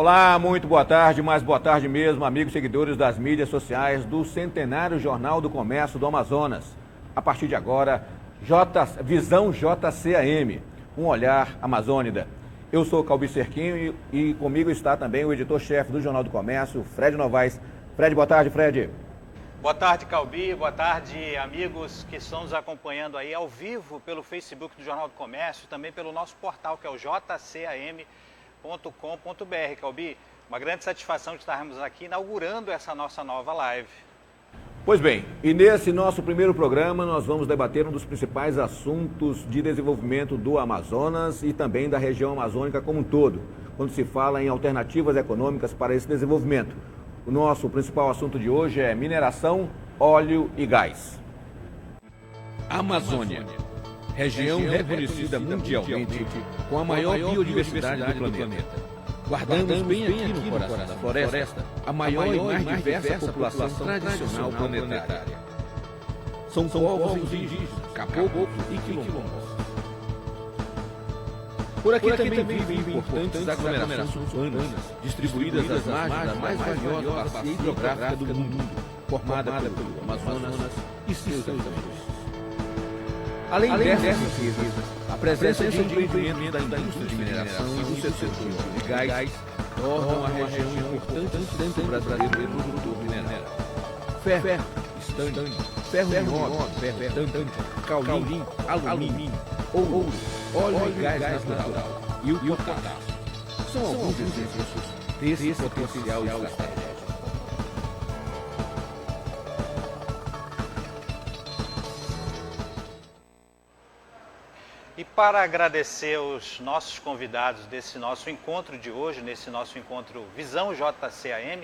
Olá, muito boa tarde, mais boa tarde mesmo, amigos seguidores das mídias sociais do Centenário Jornal do Comércio do Amazonas. A partir de agora, Visão JCAM, um olhar amazônida. Eu sou Calbi Cerquinho e comigo está também o editor-chefe do Jornal do Comércio, Fred Novaes. Fred, boa tarde, Fred. Boa tarde, Calbi. Boa tarde, amigos que estão nos acompanhando aí ao vivo pelo Facebook do Jornal do Comércio, também pelo nosso portal, que é o jcam.com.br. Calbi, uma grande satisfação de estarmos aqui inaugurando essa nossa nova live. Pois bem, e nesse nosso primeiro programa nós vamos debater um dos principais assuntos de desenvolvimento do Amazonas e também da região amazônica como um todo, quando se fala em alternativas econômicas para esse desenvolvimento. O nosso principal assunto de hoje é mineração, óleo e gás. Amazônia, região reconhecida mundialmente com a maior biodiversidade do planeta. Guardamos bem aqui no coração da floresta a maior e mais diversa população tradicional planetária. São povos indígenas, caboclos e quilombos. Por aqui também vivem importantes aglomerações urbanas, distribuídas às margens da mais valiosa bacia hidrográfica do mundo, formada pelo Amazonas e seus afluentes. Além dessas riquezas, a presença de empreendimento da indústria de mineração e do setor de gás tornam a região um importante centro brasileiro produtor mineral. Ferro, estanho, ferro em óbito, ferro tantante, caulim, alumínio, ouro, óleo e gás natural e o potássio são alguns exemplos desse potencial estratégico. E para agradecer os nossos convidados desse nosso encontro de hoje, nesse nosso encontro Visão JCAM,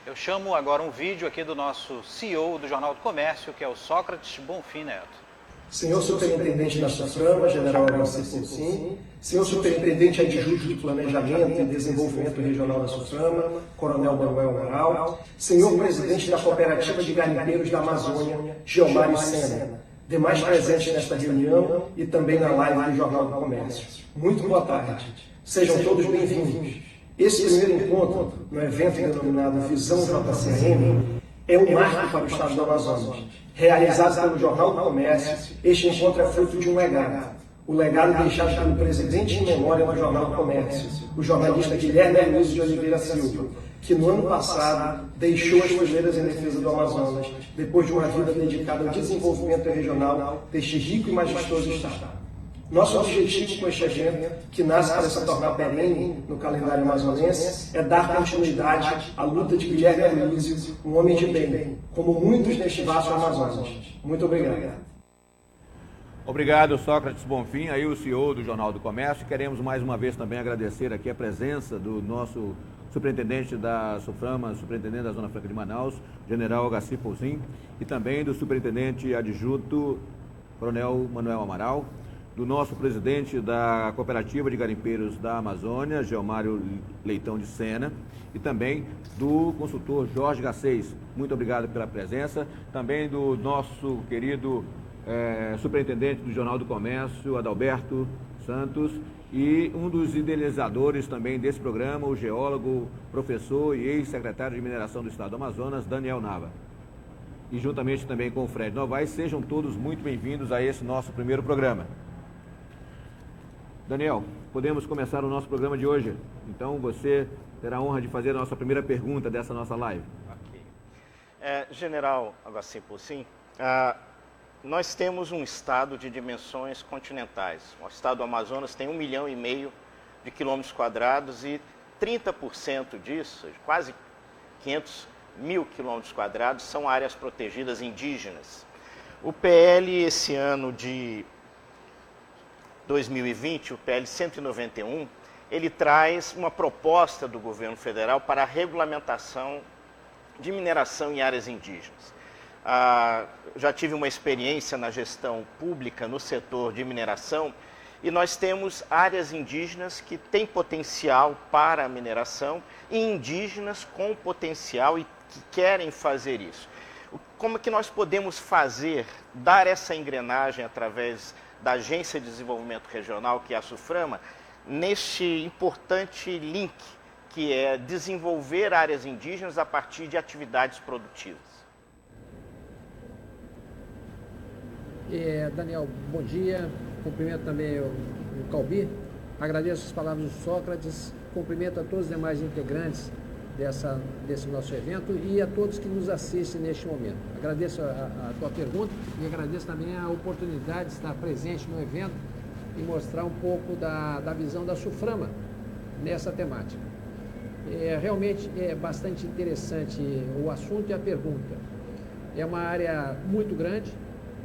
eu chamo agora um vídeo aqui do nosso CEO do Jornal do Comércio, que é o Sócrates Bonfim Neto. Senhor Superintendente da SUFRAMA, General Agacir Poucin, Senhor Superintendente Adjunto de Planejamento e Desenvolvimento Regional da SUFRAMA, Coronel Manuel Amaral, Senhor Presidente da Cooperativa de Garimpeiros da Amazônia, Geomário Sena, demais presentes nesta reunião e também na live do Jornal do Comércio. Muito boa tarde. Sejam todos bem-vindos. Esse primeiro encontro, no evento denominado Visão JCAM, é um marco para o Estado do Amazonas. Realizado pelo Jornal do Comércio, este encontro é fruto de um legado. O legado deixado pelo presidente em memória do Jornal do Comércio, o jornalista Guilherme Luiz de Oliveira Silva, que no ano passado deixou as fileiras em defesa do Amazonas, depois de uma vida dedicada ao desenvolvimento regional deste rico e majestoso Estado. Nosso objetivo com este evento, que nasce para se tornar perene no calendário amazonense, é dar continuidade à luta de Guilherme Luiz, um homem de bem, como muitos neste vasto Amazonas. Muito obrigado. Obrigado, Sócrates Bonfim, aí o CEO do Jornal do Comércio. Queremos mais uma vez também agradecer aqui a presença do nosso superintendente da SUFRAMA, superintendente da Zona Franca de Manaus, General Agacir Poucin, e também do superintendente adjunto, Coronel Manuel Amaral, do nosso presidente da Cooperativa de Garimpeiros da Amazônia, Geomário Leitão de Sena, e também do consultor Jorge Garcês. Muito obrigado pela presença. Também do nosso querido superintendente do Jornal do Comércio, Adalberto Santos, e um dos idealizadores também desse programa, o geólogo, professor e ex-secretário de Mineração do Estado do Amazonas, Daniel Nava. E juntamente também com o Fred Novaes, sejam todos muito bem-vindos a esse nosso primeiro programa. Daniel, podemos começar o nosso programa de hoje. Então você terá a honra de fazer a nossa primeira pergunta dessa nossa live. Ok. General Agacir Poucin, nós temos um estado de dimensões continentais. O estado do Amazonas tem 1,5 milhão de quilômetros quadrados e 30% disso, quase 500 mil quilômetros quadrados, são áreas protegidas indígenas. O PL esse ano de 2020, o PL 191, ele traz uma proposta do governo federal para a regulamentação de mineração em áreas indígenas. Já tive uma experiência na gestão pública no setor de mineração e nós temos áreas indígenas que têm potencial para a mineração e indígenas com potencial e que querem fazer isso. Como é que nós podemos dar essa engrenagem através da Agência de Desenvolvimento Regional, que é a SUFRAMA, neste importante link que é desenvolver áreas indígenas a partir de atividades produtivas. Daniel, bom dia. Cumprimento também o Calbi. Agradeço as palavras do Sócrates. Cumprimento a todos os demais integrantes desse nosso evento e a todos que nos assistem neste momento. Agradeço a tua pergunta e agradeço também a oportunidade de estar presente no evento e mostrar um pouco da visão da SUFRAMA nessa temática. Realmente é bastante interessante o assunto e a pergunta. É uma área muito grande,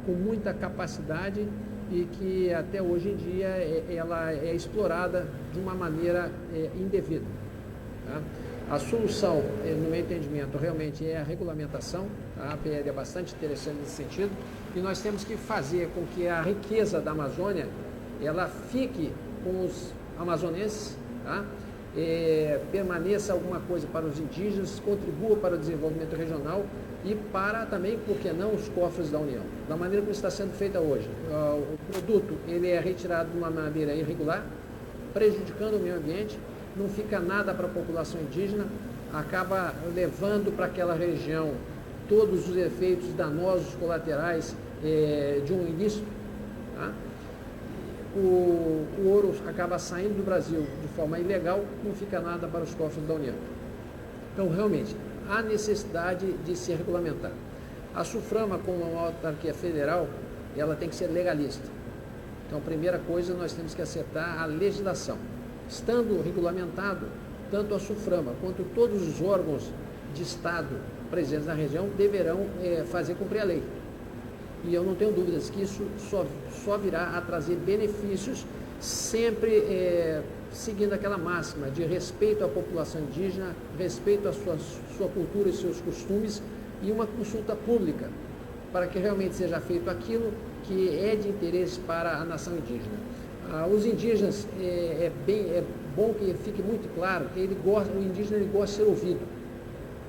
com muita capacidade e que até hoje em dia ela é explorada de uma maneira indevida. Tá? A solução, no meu entendimento, realmente é a regulamentação. A APL é bastante interessante nesse sentido e nós temos que fazer com que a riqueza da Amazônia ela fique com os amazonenses, tá? Permaneça alguma coisa para os indígenas, contribua para o desenvolvimento regional e para também, por que não, os cofres da União. Da maneira como está sendo feita hoje, o produto ele é retirado de uma maneira irregular, prejudicando o meio ambiente, não fica nada para a população indígena, acaba levando para aquela região todos os efeitos danosos colaterais de um ilícito. Tá? O ouro acaba saindo do Brasil de forma ilegal, não fica nada para os cofres da União. Então, realmente, há necessidade de se regulamentar. A SUFRAMA, como uma autarquia federal, ela tem que ser legalista. Então, a primeira coisa, nós temos que acertar a legislação. Estando regulamentado, tanto a SUFRAMA quanto todos os órgãos de Estado presentes na região deverão fazer cumprir a lei. E eu não tenho dúvidas que isso só virá a trazer benefícios, sempre seguindo aquela máxima de respeito à população indígena, respeito à sua cultura e seus costumes e uma consulta pública para que realmente seja feito aquilo que é de interesse para a nação indígena. Os indígenas, é bom que fique muito claro que o indígena ele gosta de ser ouvido.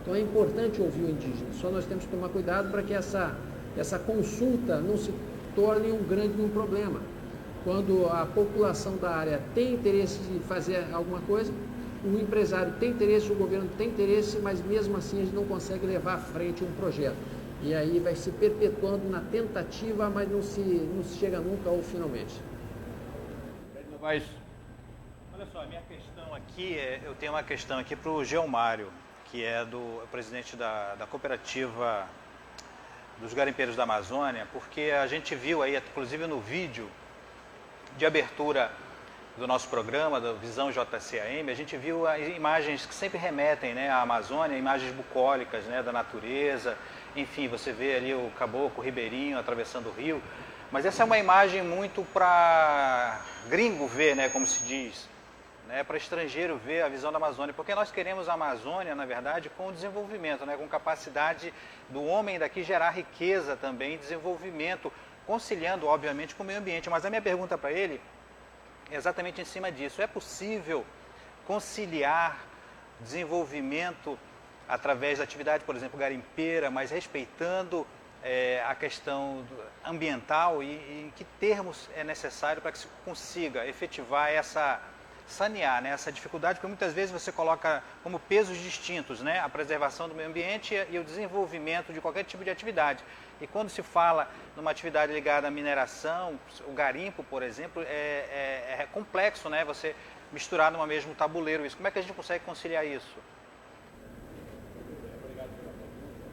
Então é importante ouvir o indígena, só nós temos que tomar cuidado para que essa consulta não se torne um grande problema. Quando a população da área tem interesse de fazer alguma coisa, o empresário tem interesse, o governo tem interesse, mas mesmo assim a gente não consegue levar à frente um projeto. E aí vai se perpetuando na tentativa, mas não se chega nunca ao finalmente. Olha só, a minha questão aqui, eu tenho uma questão aqui para o Geomário, que é o presidente da cooperativa dos garimpeiros da Amazônia, porque a gente viu aí, inclusive no vídeo de abertura do nosso programa, da Visão JCAM, a gente viu imagens que sempre remetem, né, à Amazônia, imagens bucólicas, né, da natureza, enfim, você vê ali o caboclo, o ribeirinho atravessando o rio, mas essa é uma imagem muito para gringo ver, né, como se diz, né, para estrangeiro ver a visão da Amazônia, porque nós queremos a Amazônia, na verdade, com desenvolvimento, né, com capacidade do homem daqui gerar riqueza também, desenvolvimento, conciliando, obviamente, com o meio ambiente. Mas a minha pergunta para ele é exatamente em cima disso. É possível conciliar desenvolvimento através da atividade, por exemplo, garimpeira, mas respeitando a questão ambiental e em que termos é necessário para que se consiga efetivar sanear, né, essa dificuldade, porque muitas vezes você coloca como pesos distintos, né, a preservação do meio ambiente e o desenvolvimento de qualquer tipo de atividade. E quando se fala numa atividade ligada à mineração, o garimpo, por exemplo, é complexo, né, você misturar num mesmo tabuleiro isso. Como é que a gente consegue conciliar isso? Obrigado pela pergunta.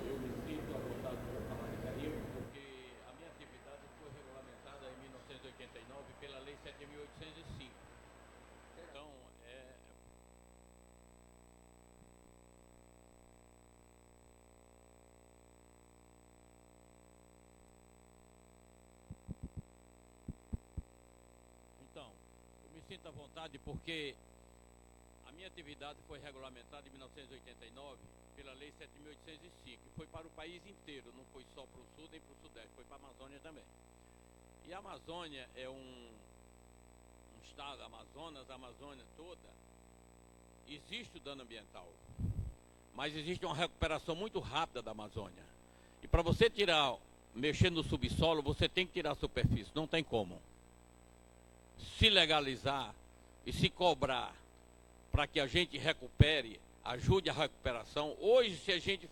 Eu me sinto à vontade para falar de garimpo, porque a minha atividade foi regulamentada em 1989 pela Lei 7.805. Então, eu me sinto à vontade porque a minha atividade foi regulamentada em 1989 pela Lei 7.805, que foi para o país inteiro, não foi só para o sul nem para o sudeste, foi para a Amazônia também. E a Amazônia é um estado, Amazonas, a Amazônia toda, existe o dano ambiental, mas existe uma recuperação muito rápida da Amazônia. E para você mexer no subsolo, você tem que tirar a superfície, não tem como. Se legalizar e se cobrar para que a gente recupere, ajude a recuperação. Hoje, se a gente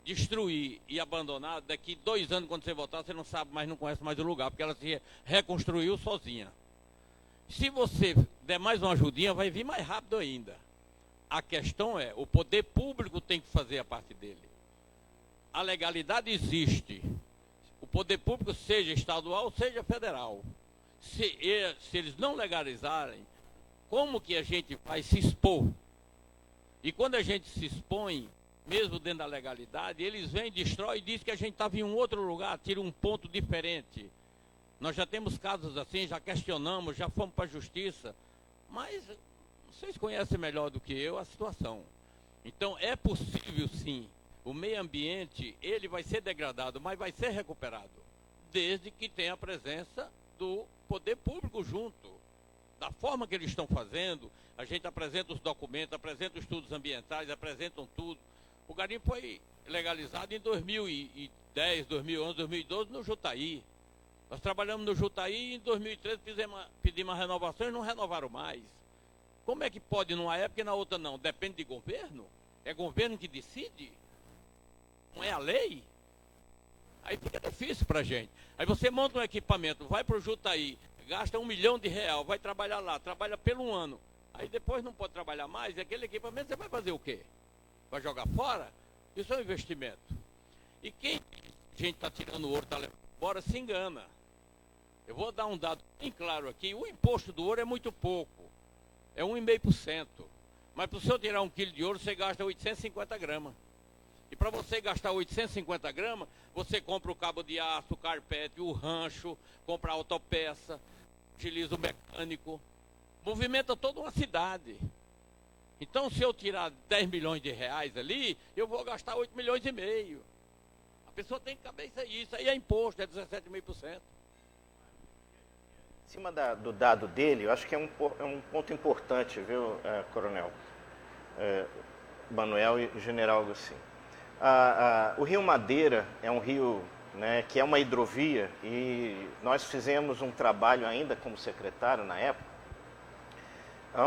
destruir e abandonar, daqui 2 anos, quando você voltar, você não sabe mais, não conhece mais o lugar, porque ela se reconstruiu sozinha. Se você der mais uma ajudinha, vai vir mais rápido ainda. A questão é, o poder público tem que fazer a parte dele. A legalidade existe. O poder público, seja estadual, seja federal. Se eles não legalizarem, como que a gente vai se expor? E quando a gente se expõe, mesmo dentro da legalidade, eles vêm, destroem e dizem que a gente estava em um outro lugar, tira um ponto diferente. Nós já temos casos assim, já questionamos, já fomos para a justiça, mas vocês conhecem melhor do que eu a situação. Então é possível sim, o meio ambiente, ele vai ser degradado, mas vai ser recuperado, desde que tenha a presença do poder público junto. Da forma que eles estão fazendo, a gente apresenta os documentos, apresenta os estudos ambientais, apresentam tudo. O garimpo foi legalizado em 2010, 2011, 2012 no Jutaí. Nós trabalhamos no Jutaí e em 2013 pedimos uma renovação e não renovaram mais. Como é que pode numa época e na outra não? Depende de governo? É governo que decide? Não é a lei? Aí fica difícil para a gente. Aí você monta um equipamento, vai para o Jutaí, gasta R$1 milhão, vai trabalhar lá, trabalha pelo 1 ano. Aí depois não pode trabalhar mais, e aquele equipamento você vai fazer o quê? Vai jogar fora? Isso é um investimento. E quem a gente está tirando ouro, está levando embora, se engana. Eu vou dar um dado bem claro aqui. O imposto do ouro é muito pouco. É 1,5%. Mas para o senhor tirar 1 quilo de ouro, você gasta 850 gramas. E para você gastar 850 gramas, você compra o cabo de aço, o carpete, o rancho, compra a autopeça, utiliza o mecânico. Movimenta toda uma cidade. Então, se eu tirar 10 milhões de reais ali, eu vou gastar 8 milhões e meio. A pessoa tem que caber isso aí. Isso aí é imposto, é 17,5%. Em cima do dado dele, eu acho que é um ponto importante, viu, Coronel Manuel e General Agostinho. O Rio Madeira é um rio, né, que é uma hidrovia, e nós fizemos um trabalho ainda como secretário na época,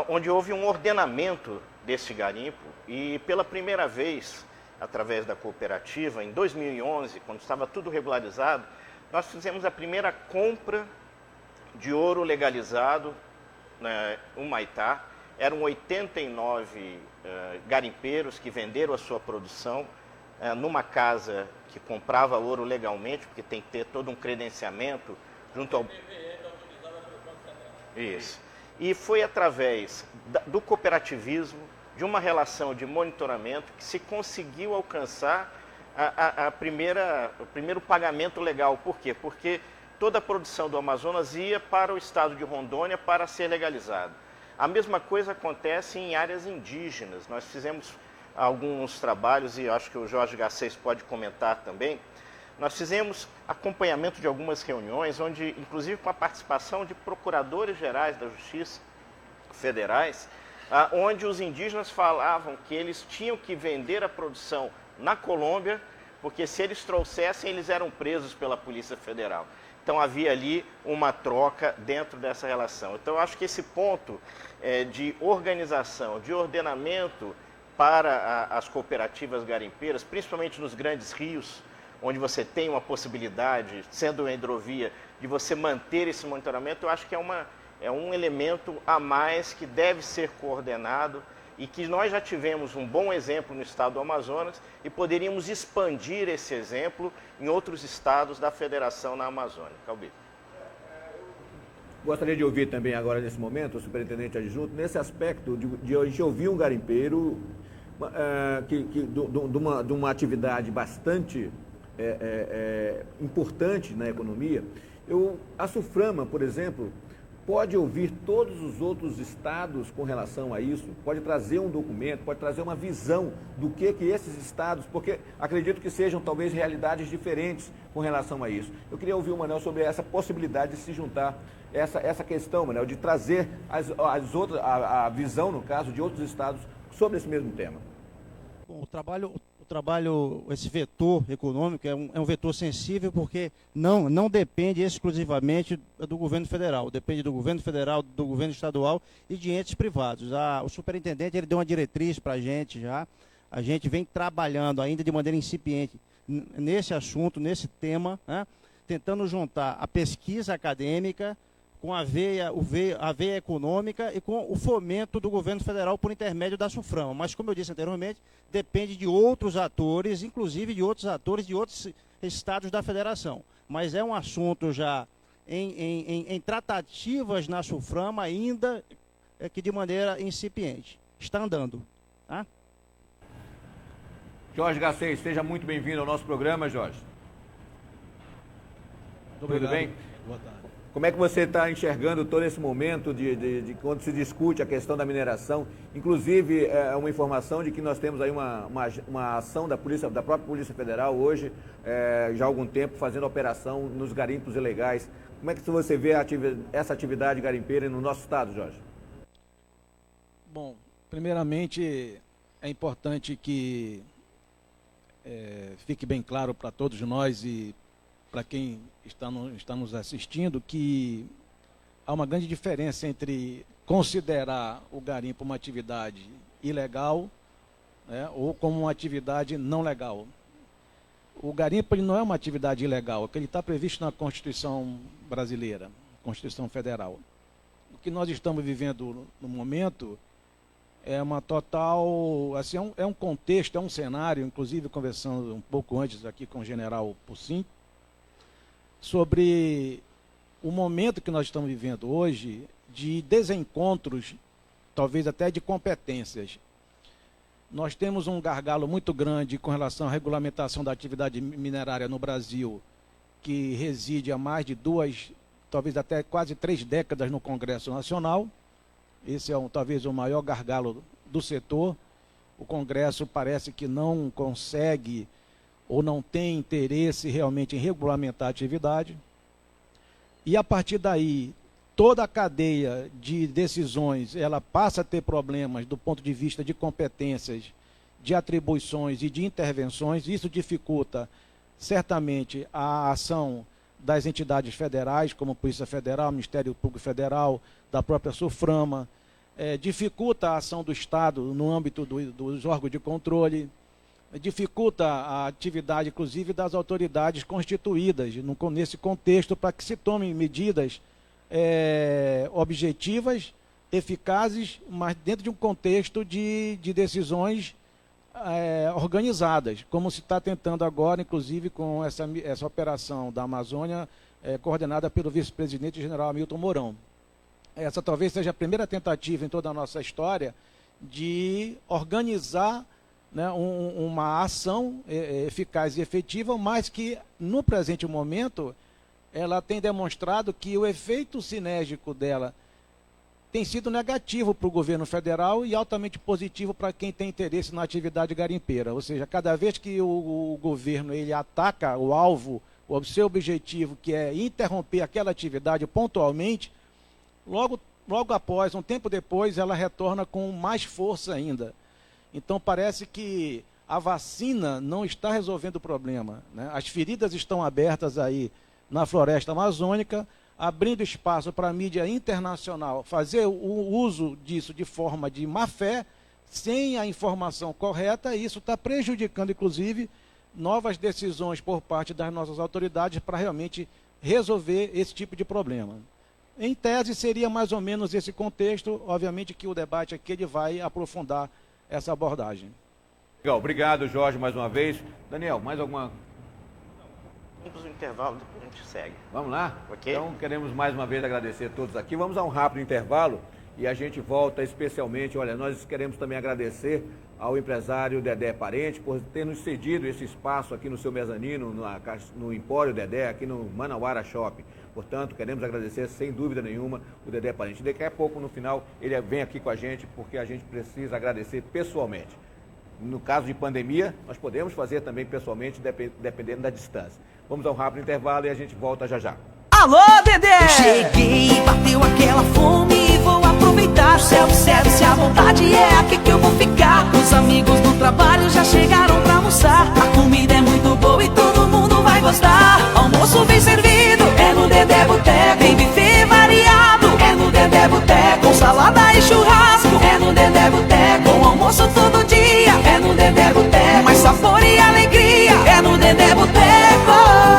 onde houve um ordenamento desse garimpo, e pela primeira vez, através da cooperativa, em 2011, quando estava tudo regularizado, nós fizemos a primeira compra de ouro legalizado, né, Humaitá. Eram 89 garimpeiros que venderam a sua produção numa casa que comprava ouro legalmente, porque tem que ter todo um credenciamento junto ao... Isso. E foi através do cooperativismo, de uma relação de monitoramento, que se conseguiu alcançar o primeiro pagamento legal. Por quê? Porque toda a produção do Amazonas ia para o estado de Rondônia para ser legalizado. A mesma coisa acontece em áreas indígenas. Nós fizemos alguns trabalhos, e acho que o Jorge Garcês pode comentar também. Nós fizemos acompanhamento de algumas reuniões, onde, inclusive com a participação de procuradores gerais da Justiça federais, onde os indígenas falavam que eles tinham que vender a produção na Colômbia, porque se eles trouxessem, eles eram presos pela Polícia Federal. Então havia ali uma troca dentro dessa relação. Então eu acho que esse ponto de organização, de ordenamento para as cooperativas garimpeiras, principalmente nos grandes rios, onde você tem uma possibilidade, sendo uma hidrovia, de você manter esse monitoramento, eu acho que é um elemento a mais que deve ser coordenado, e que nós já tivemos um bom exemplo no estado do Amazonas e poderíamos expandir esse exemplo em outros estados da federação na Amazônia. Calbi. Gostaria de ouvir também agora, nesse momento, o superintendente adjunto, nesse aspecto de a gente ouvir um garimpeiro de uma atividade bastante importante na economia. A SUFRAMA, por exemplo, pode ouvir todos os outros estados com relação a isso, pode trazer um documento, pode trazer uma visão do que esses estados, porque acredito que sejam talvez realidades diferentes com relação a isso. Eu queria ouvir o Manuel sobre essa possibilidade de se juntar, essa questão, Manuel, de trazer a visão, no caso, de outros estados sobre esse mesmo tema. Bom, o trabalho trabalho, esse vetor econômico é um vetor sensível porque não depende exclusivamente do governo federal, depende do governo federal, do governo estadual e de entes privados. O superintendente ele deu uma diretriz para a gente já, a gente vem trabalhando ainda de maneira incipiente nesse assunto, nesse tema, né, tentando juntar a pesquisa acadêmica com a veia econômica e com o fomento do governo federal por intermédio da SUFRAMA. Mas, como eu disse anteriormente, depende de outros atores, inclusive de outros atores de outros estados da federação. Mas é um assunto já em tratativas na SUFRAMA ainda que de maneira incipiente. Está andando. Tá? Jorge Garcês, seja muito bem-vindo ao nosso programa, Jorge. Tudo bem? Boa tarde. Como é que você está enxergando todo esse momento de quando se discute a questão da mineração? Inclusive, é uma informação de que nós temos aí uma ação da própria Polícia Federal hoje, já há algum tempo, fazendo operação nos garimpos ilegais. Como é que você vê essa atividade garimpeira no nosso estado, Jorge? Bom, primeiramente é importante que fique bem claro para todos nós e para quem está nos assistindo que há uma grande diferença entre considerar o garimpo uma atividade ilegal, né, ou como uma atividade não legal. O garimpo ele não é uma atividade ilegal, ele está previsto na Constituição brasileira, Constituição Federal. O que nós estamos vivendo no momento é uma total, assim, é um contexto, é um cenário, inclusive conversando um pouco antes aqui com o general Pucim, sobre o momento que nós estamos vivendo hoje de desencontros, talvez até de competências. Nós temos um gargalo muito grande com relação à regulamentação da atividade minerária no Brasil, que reside há mais de 2, talvez até quase 3 décadas no Congresso Nacional. Esse é talvez o maior gargalo do setor. O Congresso parece que não consegue ou não tem interesse realmente em regulamentar a atividade. E a partir daí, toda a cadeia de decisões, ela passa a ter problemas do ponto de vista de competências, de atribuições e de intervenções. Isso dificulta certamente a ação das entidades federais, como a Polícia Federal, Ministério Público Federal, da própria SUFRAMA, dificulta a ação do Estado no âmbito dos órgãos de controle, dificulta a atividade, inclusive, das autoridades constituídas nesse contexto para que se tomem medidas objetivas, eficazes, mas dentro de um contexto de decisões organizadas, como se está tentando agora, inclusive, com essa operação da Amazônia, coordenada pelo vice-presidente general Hamilton Mourão. Essa talvez seja a primeira tentativa em toda a nossa história de organizar, né, uma ação eficaz e efetiva, mas que, no presente momento, ela tem demonstrado que o efeito sinérgico dela tem sido negativo para o governo federal e altamente positivo para quem tem interesse na atividade garimpeira. Ou seja, cada vez que o governo ele ataca o alvo, o seu objetivo, que é interromper aquela atividade pontualmente, logo após, um tempo depois, ela retorna com mais força ainda. Então parece que a vacina não está resolvendo o problema, né? As feridas estão abertas aí na floresta amazônica, abrindo espaço para a mídia internacional fazer o uso disso de forma de má fé, sem a informação correta, e isso está prejudicando, inclusive, novas decisões por parte das nossas autoridades para realmente resolver esse tipo de problema. Em tese, seria mais ou menos esse contexto. Obviamente que o debate aqui ele vai aprofundar essa abordagem. Legal, obrigado, Jorge, mais uma vez. Daniel, mais alguma? Vamos no intervalo, depois a gente segue. Vamos lá? Ok. Então, queremos mais uma vez agradecer a todos aqui. Vamos a um rápido intervalo e a gente volta especialmente. Olha, nós queremos também agradecer ao empresário Dedé Parente por ter nos cedido esse espaço aqui no seu mezanino, no Empório Dedé, aqui no Manauara Shopping. Portanto, queremos agradecer, sem dúvida nenhuma, o Dedé Parente. Daqui a pouco, no final, ele vem aqui com a gente, porque a gente precisa agradecer pessoalmente. No caso de pandemia, nós podemos fazer também pessoalmente, dependendo da distância. Vamos a um rápido intervalo e a gente volta já já. Alô, Dedé! Eu cheguei, bateu aquela fome, vou aproveitar. aproveitar. Self-service, a vontade é aqui que eu vou ficar. Os amigos do trabalho já chegaram pra almoçar. A comida é muito boa e todo mundo vai gostar. Almoço bem servido, é no Dedé Boteco. Tem buffet variado, é no Dedé Boteco. Com salada e churrasco, é no Dedé Boteco. Com almoço todo dia, é no Dedé Boteco. Mais sabor e alegria, é no Dedé Boteco.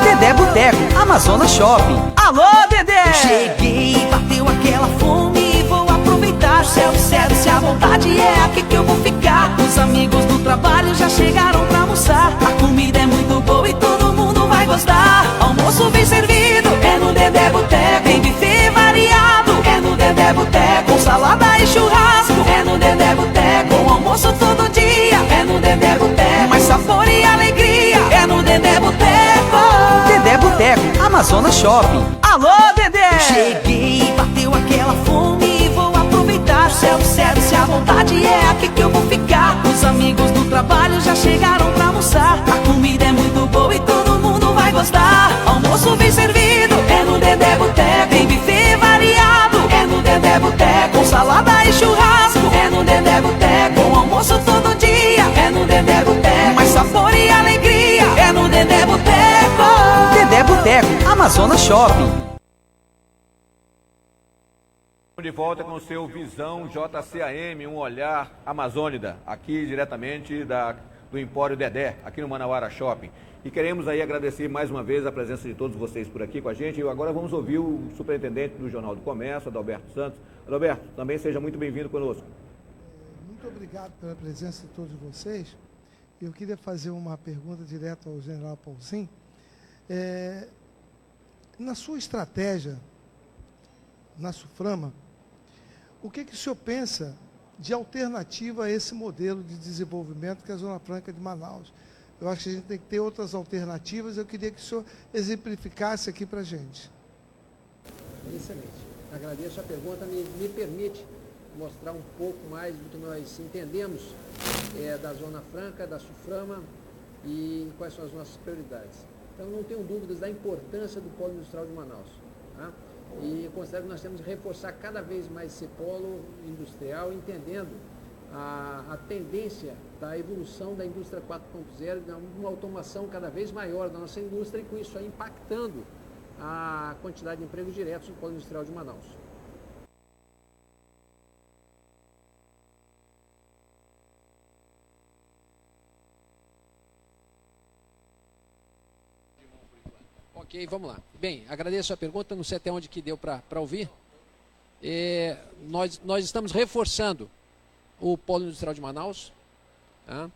Dedé Boteco, Amazonas Shopping. Alô, Dedé! Cheguei, bateu aquela fome, vou aproveitar. Self-service, a vontade é aqui que eu vou ficar. Os amigos do trabalho já chegaram pra almoçar. A comida é muito boa e todo mundo vai gostar. Almoço bem servido, é no Dedé Boteco. Tem buffet variado, é no Dedé Boteco. Com salada e churrasco, é no Dedé Boteco. Com almoço todo dia, é no Dedé Boteco. Mais sabor e alegria, é no Dedé Boteco. Dedé Boteco, Amazonas Shopping. Alô, Dedé! Cheguei, bateu aquela fome, vou aproveitar. Self-service, a vontade é aqui que eu vou ficar. Os amigos do trabalho já chegaram pra almoçar. A comida é muito boa e todo mundo vai gostar. Almoço bem servido, é no Dedé Boteco. Tem buffet variado, é no Dedé Boteco. Com salada e churrasco, é no Dedé Boteco. Com almoço todo dia, é no Dedé Boteco. Mais sabor e alegria, é no Dedé Boteco. Dedé Boteco, Amazonas Shopping. De volta com o seu Visão JCAM, um olhar amazônida, aqui diretamente do Empório Dedé, aqui no Manauara Shopping. E queremos aí agradecer mais uma vez a presença de todos vocês por aqui com a gente. E agora vamos ouvir o superintendente do Jornal do Comércio, Adalberto Santos. Adalberto, também seja muito bem-vindo conosco. Muito obrigado pela presença de todos vocês. Eu queria fazer uma pergunta direta ao general Paulzinho. Na sua estratégia, na SUFRAMA, o que o senhor pensa de alternativa a esse modelo de desenvolvimento que é a Zona Franca de Manaus? Eu acho que a gente tem que ter outras alternativas. Eu queria que o senhor exemplificasse aqui para a gente. Excelente. Agradeço a pergunta. Me permite mostrar um pouco mais do que nós entendemos da Zona Franca, da SUFRAMA e quais são as nossas prioridades. Então, não tenho dúvidas da importância do polo industrial de Manaus. Tá? E considero que nós temos que reforçar cada vez mais esse polo industrial, entendendo a tendência da evolução da indústria 4.0, uma automação cada vez maior da nossa indústria e com isso aí impactando a quantidade de empregos diretos no polo industrial de Manaus. Ok, vamos lá. Bem, agradeço a pergunta, não sei até onde que deu para ouvir. Nós estamos reforçando o polo industrial de Manaus, tá?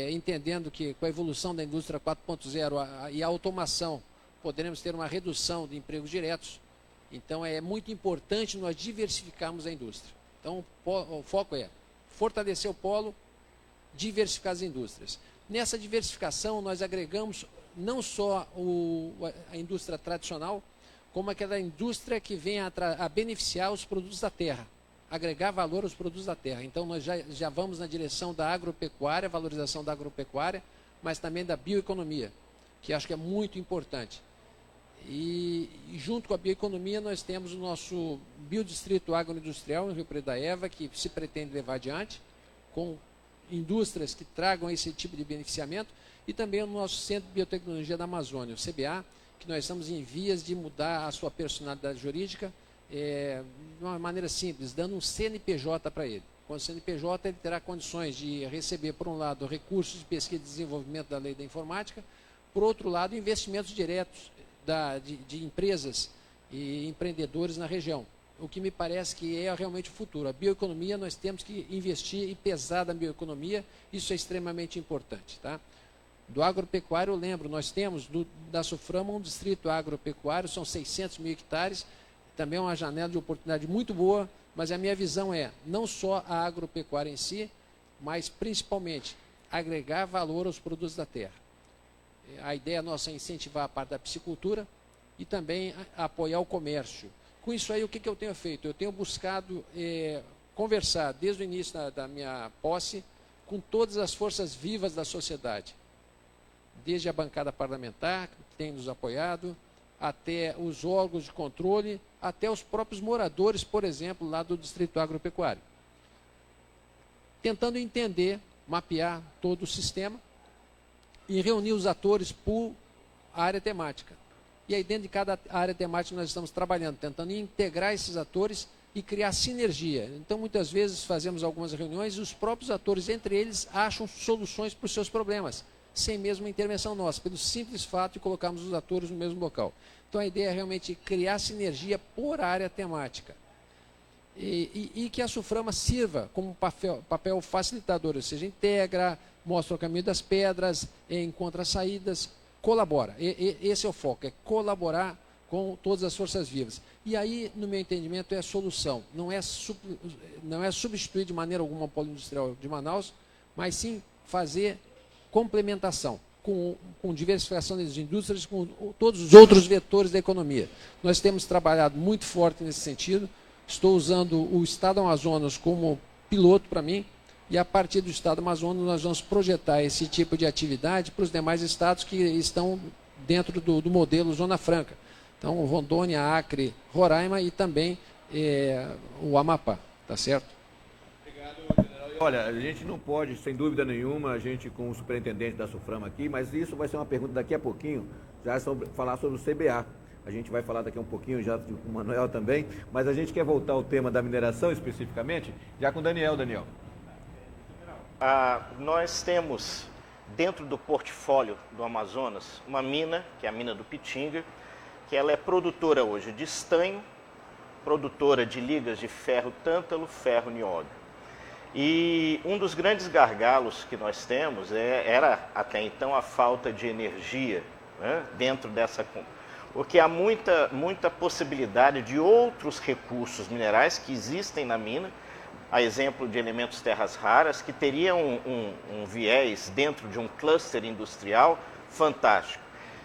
Entendendo que com a evolução da indústria 4.0 e a automação, poderemos ter uma redução de empregos diretos. Então, é muito importante nós diversificarmos a indústria. Então, o foco é fortalecer o polo, diversificar as indústrias. Nessa diversificação, nós agregamos não só a indústria tradicional, como aquela indústria que vem a beneficiar os produtos da terra, agregar valor aos produtos da terra. Então, nós já vamos na direção da agropecuária, valorização da agropecuária, mas também da bioeconomia, que acho que é muito importante. E junto com a bioeconomia, nós temos o nosso biodistrito agroindustrial em Rio Preto da Eva, que se pretende levar adiante, com indústrias que tragam esse tipo de beneficiamento, e também o nosso Centro de Biotecnologia da Amazônia, o CBA, que nós estamos em vias de mudar a sua personalidade jurídica de uma maneira simples, dando um CNPJ para ele. Com o CNPJ, ele terá condições de receber, por um lado, recursos de pesquisa e desenvolvimento da lei da informática, por outro lado, investimentos diretos de empresas e empreendedores na região, o que me parece que é realmente o futuro. A bioeconomia, nós temos que investir e pesar da bioeconomia, isso é extremamente importante. Tá? Do agropecuário, eu lembro, nós temos da SUFRAMA um distrito agropecuário, são 600 mil hectares, também é uma janela de oportunidade muito boa, mas a minha visão é não só a agropecuária em si, mas principalmente agregar valor aos produtos da terra. A ideia nossa é incentivar a parte da piscicultura e também apoiar o comércio. Com isso aí, o que eu tenho feito? Eu tenho buscado conversar desde o início da minha posse com todas as forças vivas da sociedade, desde a bancada parlamentar, que tem nos apoiado, até os órgãos de controle, até os próprios moradores, por exemplo, lá do Distrito Agropecuário. Tentando entender, mapear todo o sistema e reunir os atores por área temática. E aí dentro de cada área temática nós estamos trabalhando, tentando integrar esses atores e criar sinergia. Então muitas vezes fazemos algumas reuniões e os próprios atores, entre eles, acham soluções para os seus problemas, sem mesmo intervenção nossa, pelo simples fato de colocarmos os atores no mesmo local. Então a ideia é realmente criar sinergia por área temática. E que a SUFRAMA sirva como papel facilitador, ou seja, integra, mostra o caminho das pedras, encontra saídas, colabora. Esse é o foco, é colaborar com todas as forças vivas. E aí, no meu entendimento, é a solução. Não é substituir de maneira alguma o polo industrial de Manaus, mas sim fazer complementação com diversificação das indústrias, com todos os outros vetores da economia. Nós temos trabalhado muito forte nesse sentido. Estou usando o Estado do Amazonas como piloto para mim, e a partir do Estado do Amazonas nós vamos projetar esse tipo de atividade para os demais estados que estão dentro do modelo Zona Franca. Então, Rondônia, Acre, Roraima e também o Amapá, tá certo? Obrigado, general. Olha, a gente não pode, sem dúvida nenhuma, a gente com o superintendente da SUFRAMA aqui, mas isso vai ser uma pergunta daqui a pouquinho, já falar sobre o CBA. A gente vai falar daqui a um pouquinho já com o Manuel também, mas a gente quer voltar ao tema da mineração especificamente, já com o Daniel. Nós temos, dentro do portfólio do Amazonas, uma mina, que é a mina do Pitinga, que ela é produtora hoje de estanho, produtora de ligas de ferro tântalo, ferro nióbio. E um dos grandes gargalos que nós temos era até então a falta de energia, né, dentro dessa... Porque há muita possibilidade de outros recursos minerais que existem na mina, a exemplo de elementos terras raras, que teriam um viés dentro de um cluster industrial fantástico.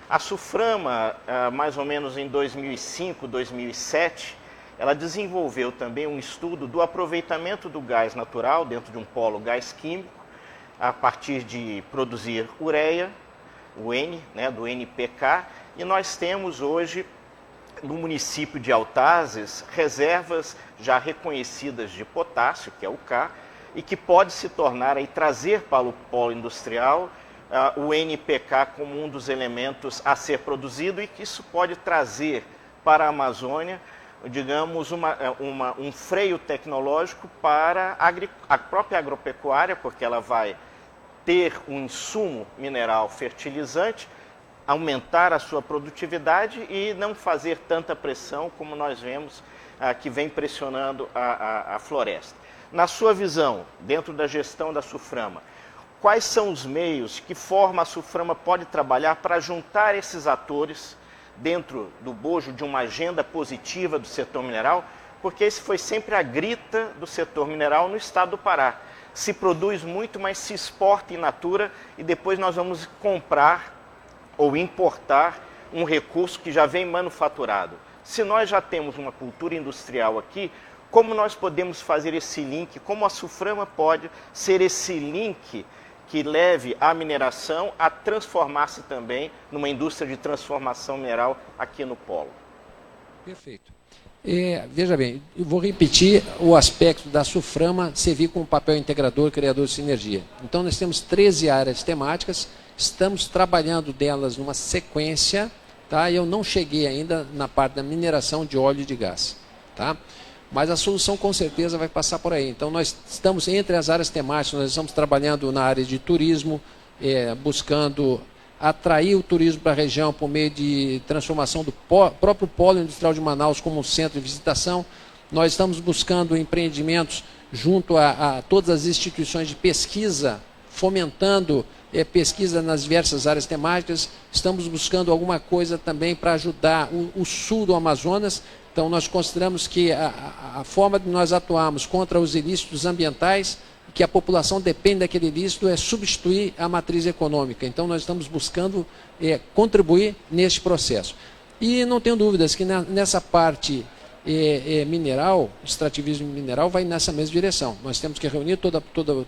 A SUFRAMA, mais ou menos em 2005, 2007, ela desenvolveu também um estudo do aproveitamento do gás natural dentro de um polo gás químico, a partir de produzir ureia, o N, né, do NPK, e nós temos hoje, no município de Altazes, reservas já reconhecidas de potássio, que é o K, e que pode se tornar e trazer para o polo industrial o NPK como um dos elementos a ser produzido, e que isso pode trazer para a Amazônia, digamos, um freio tecnológico para a própria agropecuária, porque ela vai ter um insumo mineral fertilizante, aumentar a sua produtividade e não fazer tanta pressão como nós vemos que vem pressionando a floresta. Na sua visão, dentro da gestão da SUFRAMA, quais são os meios, que forma a SUFRAMA pode trabalhar para juntar esses atores dentro do bojo de uma agenda positiva do setor mineral? Porque esse foi sempre a grita do setor mineral no estado do Pará. Se produz muito, mas se exporta in natura e depois nós vamos comprar ou importar um recurso que já vem manufaturado. Se nós já temos uma cultura industrial aqui, como nós podemos fazer esse link, como a SUFRAMA pode ser esse link que leve a mineração a transformar-se também numa indústria de transformação mineral aqui no polo? Perfeito. Veja bem, eu vou repetir o aspecto da SUFRAMA servir como papel integrador, criador de sinergia. Então nós temos 13 áreas temáticas, estamos trabalhando delas numa sequência, tá? Eu não cheguei ainda na parte da mineração de óleo e de gás, tá? Mas a solução com certeza vai passar por aí. Então nós estamos entre as áreas temáticas, nós estamos trabalhando na área de turismo, buscando atrair o turismo para a região por meio de transformação do próprio polo industrial de Manaus como centro de visitação. Nós estamos buscando empreendimentos junto a todas as instituições de pesquisa, fomentando pesquisa nas diversas áreas temáticas. Estamos buscando alguma coisa também para ajudar o sul do Amazonas. Então nós consideramos que a forma de nós atuarmos contra os ilícitos ambientais, que a população depende daquele ilícito, é substituir a matriz econômica. Então nós estamos buscando contribuir neste processo. E não tenho dúvidas que nessa parte mineral, extrativismo mineral, vai nessa mesma direção. Nós temos que reunir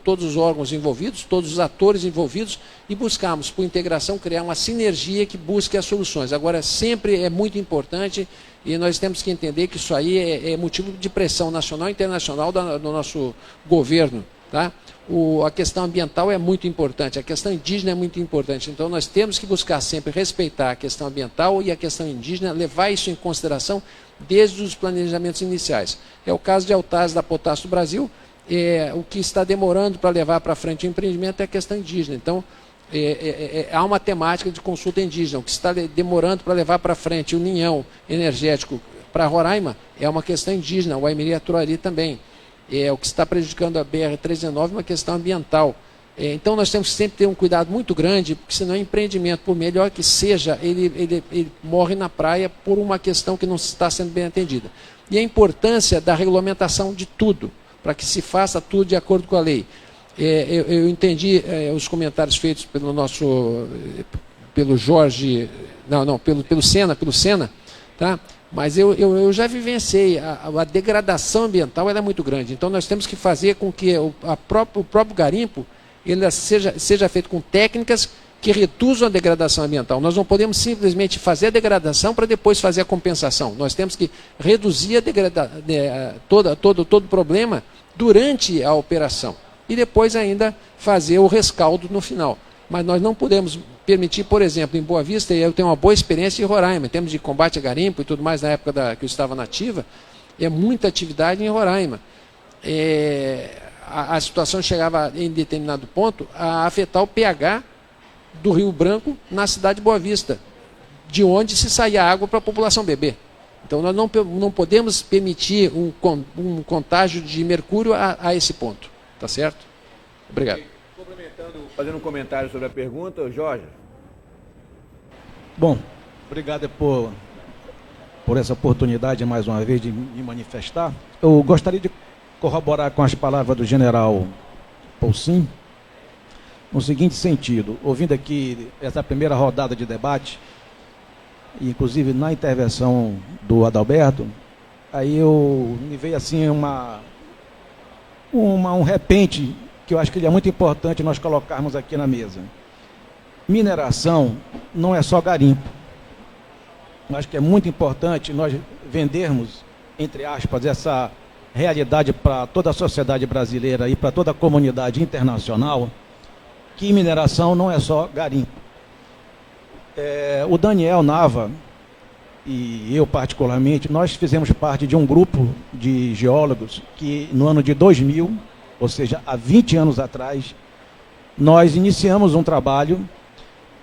todos os órgãos envolvidos, todos os atores envolvidos e buscarmos, por integração, criar uma sinergia que busque as soluções. Agora, sempre é muito importante e nós temos que entender que isso aí é motivo de pressão nacional e internacional do nosso governo. Tá? A questão ambiental é muito importante, a questão indígena é muito importante. Então, nós temos que buscar sempre respeitar a questão ambiental e a questão indígena, levar isso em consideração desde os planejamentos iniciais. É o caso de Autazes da Potássio do Brasil. O que está demorando para levar para frente o empreendimento é a questão indígena. Então, há uma temática de consulta indígena. O que está demorando para levar para frente o ninhão energético para Roraima é uma questão indígena, o Aimiri-Atuari também. O que está prejudicando a BR-319 é uma questão ambiental. Então, nós temos que sempre ter um cuidado muito grande, porque senão o empreendimento, por melhor que seja, ele morre na praia por uma questão que não está sendo bem atendida. E a importância da regulamentação de tudo, para que se faça tudo de acordo com a lei. Eu entendi os comentários feitos pelo Jorge, pelo Sena, tá? Mas eu já vivenciei, a degradação ambiental ela é muito grande. Então, nós temos que fazer com que o próprio garimpo ele seja feito com técnicas que reduzam a degradação ambiental. Nós não podemos simplesmente fazer a degradação para depois fazer a compensação. Nós temos que reduzir todo o problema durante a operação e depois ainda fazer o rescaldo no final. Mas nós não podemos permitir, por exemplo, em Boa Vista, e eu tenho uma boa experiência em Roraima, em termos de combate a garimpo e tudo mais, na época que eu estava na ativa, muita atividade em Roraima. A situação chegava em determinado ponto a afetar o pH do Rio Branco na cidade de Boa Vista, de onde se saía água para a população beber. Então, nós não podemos permitir um contágio de mercúrio a esse ponto. Tá certo? Obrigado. Fazendo um comentário sobre a pergunta, Jorge. Bom, obrigado por essa oportunidade, mais uma vez, de me manifestar. Eu gostaria de corroborar com as palavras do general Poulsen, no seguinte sentido, ouvindo aqui essa primeira rodada de debate, inclusive na intervenção do Adalberto, aí me veio assim um repente que eu acho que ele é muito importante nós colocarmos aqui na mesa. Mineração não é só garimpo. Eu acho que é muito importante nós vendermos, entre aspas, essa realidade para toda a sociedade brasileira e para toda a comunidade internacional, que mineração não é só garimpo. O Daniel Nava e eu particularmente, nós fizemos parte de um grupo de geólogos que no ano de 2000, ou seja, há 20 anos atrás, nós iniciamos um trabalho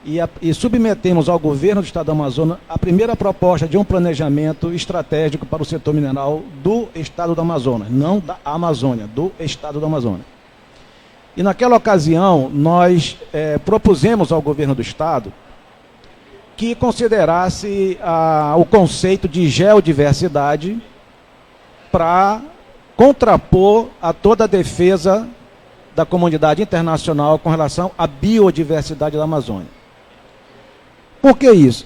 e submetemos ao governo do Estado do Amazonas a primeira proposta de um planejamento estratégico para o setor mineral do Estado do Amazonas, não da Amazônia, do Estado do Amazonas. E naquela ocasião, nós propusemos ao governo do Estado que considerasse o conceito de geodiversidade para contrapor a toda a defesa da comunidade internacional com relação à biodiversidade da Amazônia. Por que isso?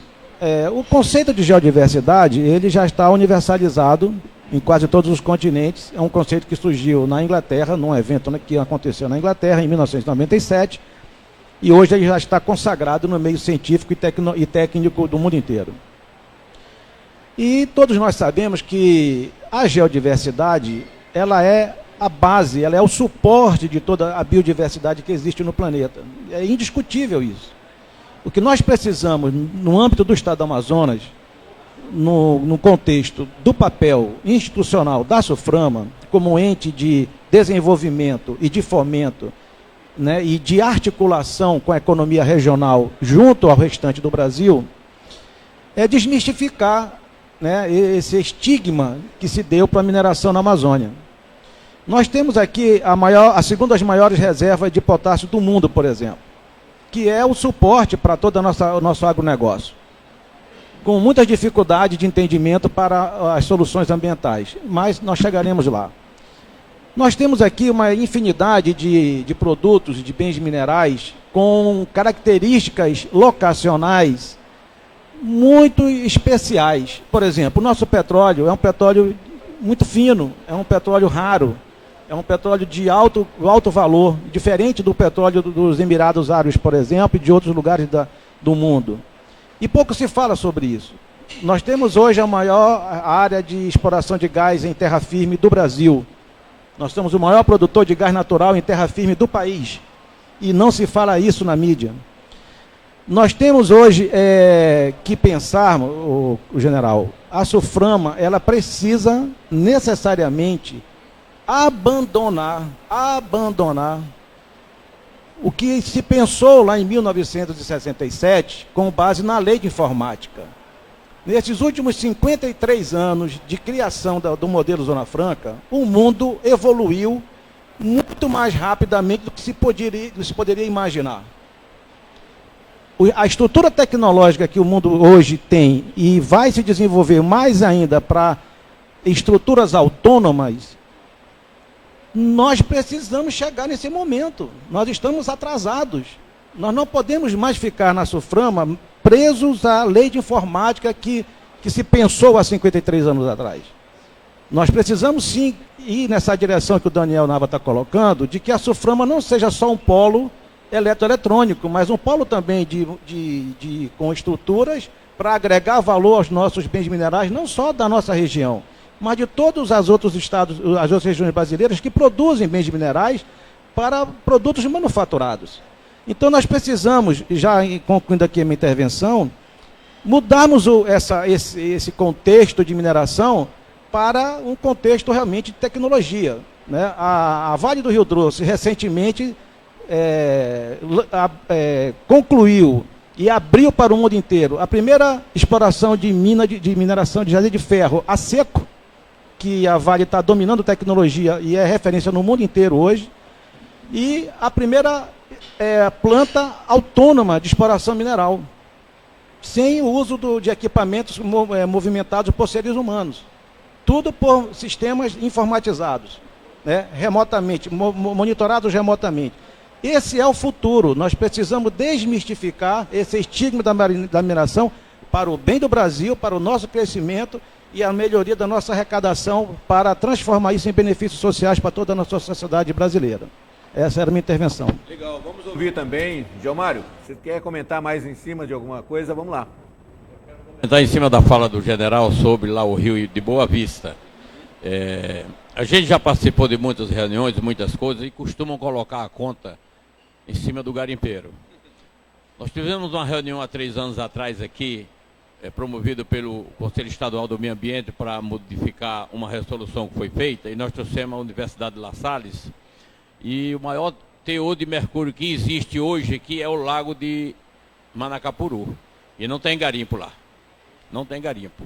O conceito de geodiversidade ele já está universalizado em quase todos os continentes. É um conceito que surgiu na Inglaterra, num evento que aconteceu na Inglaterra em 1997, e hoje ele já está consagrado no meio científico e técnico do mundo inteiro. E todos nós sabemos que a geodiversidade ela é a base, ela é o suporte de toda a biodiversidade que existe no planeta. É indiscutível isso. O que nós precisamos, no âmbito do Estado do Amazonas, no contexto do papel institucional da SUFRAMA, como ente de desenvolvimento e de fomento, né, e de articulação com a economia regional junto ao restante do Brasil, é desmistificar, né, esse estigma que se deu para a mineração na Amazônia. Nós temos aqui a segunda das maiores reservas de potássio do mundo, por exemplo, que é o suporte para todo o nosso agronegócio, com muitas dificuldades de entendimento para as soluções ambientais, mas nós chegaremos lá. Nós temos aqui uma infinidade de produtos, de bens minerais, com características locacionais muito especiais. Por exemplo, o nosso petróleo é um petróleo muito fino, é um petróleo raro, é um petróleo de alto valor, diferente do petróleo dos Emirados Árabes, por exemplo, e de outros lugares do mundo. E pouco se fala sobre isso. Nós temos hoje a maior área de exploração de gás em terra firme do Brasil. Nós somos o maior produtor de gás natural em terra firme do país. E não se fala isso na mídia. Nós temos hoje que pensar, o general, a SUFRAMA, ela precisa necessariamente abandonar o que se pensou lá em 1967 com base na lei de informática. Nesses últimos 53 anos de criação do modelo Zona Franca, o mundo evoluiu muito mais rapidamente do que se poderia imaginar. A estrutura tecnológica que o mundo hoje tem e vai se desenvolver mais ainda para estruturas autônomas, nós precisamos chegar nesse momento. Nós estamos atrasados. Nós não podemos mais ficar na SUFRAMA presos à lei de informática que se pensou há 53 anos atrás. Nós precisamos sim ir nessa direção que o Daniel Nava está colocando, de que a SUFRAMA não seja só um polo eletroeletrônico, mas um polo também com estruturas para agregar valor aos nossos bens minerais, não só da nossa região, mas de todos os outros estados, as outras regiões brasileiras que produzem bens minerais para produtos manufaturados. Então nós precisamos, já concluindo aqui a minha intervenção, mudarmos esse contexto de mineração para um contexto realmente de tecnologia, né? A Vale do Rio Doce recentemente concluiu e abriu para o mundo inteiro a primeira exploração de mineração de jazigo de ferro a seco, que a Vale está dominando tecnologia e é referência no mundo inteiro hoje, e a primeira planta autônoma de exploração mineral, sem o uso de equipamentos movimentados por seres humanos. Tudo por sistemas informatizados, né, remotamente, monitorados remotamente. Esse é o futuro. Nós precisamos desmistificar esse estigma da mineração para o bem do Brasil, para o nosso crescimento e a melhoria da nossa arrecadação, para transformar isso em benefícios sociais para toda a nossa sociedade brasileira. Essa era a minha intervenção. Legal, vamos ouvir também. Gilmário, você quer comentar mais em cima de alguma coisa? Vamos lá. Comentar em cima da fala do general sobre lá o Rio de Boa Vista. A gente já participou de muitas reuniões, muitas coisas, e costumam colocar a conta em cima do garimpeiro. Nós tivemos uma reunião há 3 anos atrás aqui, promovido pelo Conselho Estadual do Meio Ambiente para modificar uma resolução que foi feita, e nós trouxemos a Universidade de La Salle, e o maior teor de mercúrio que existe hoje aqui é o Lago de Manacapuru, e não tem garimpo lá, não tem garimpo.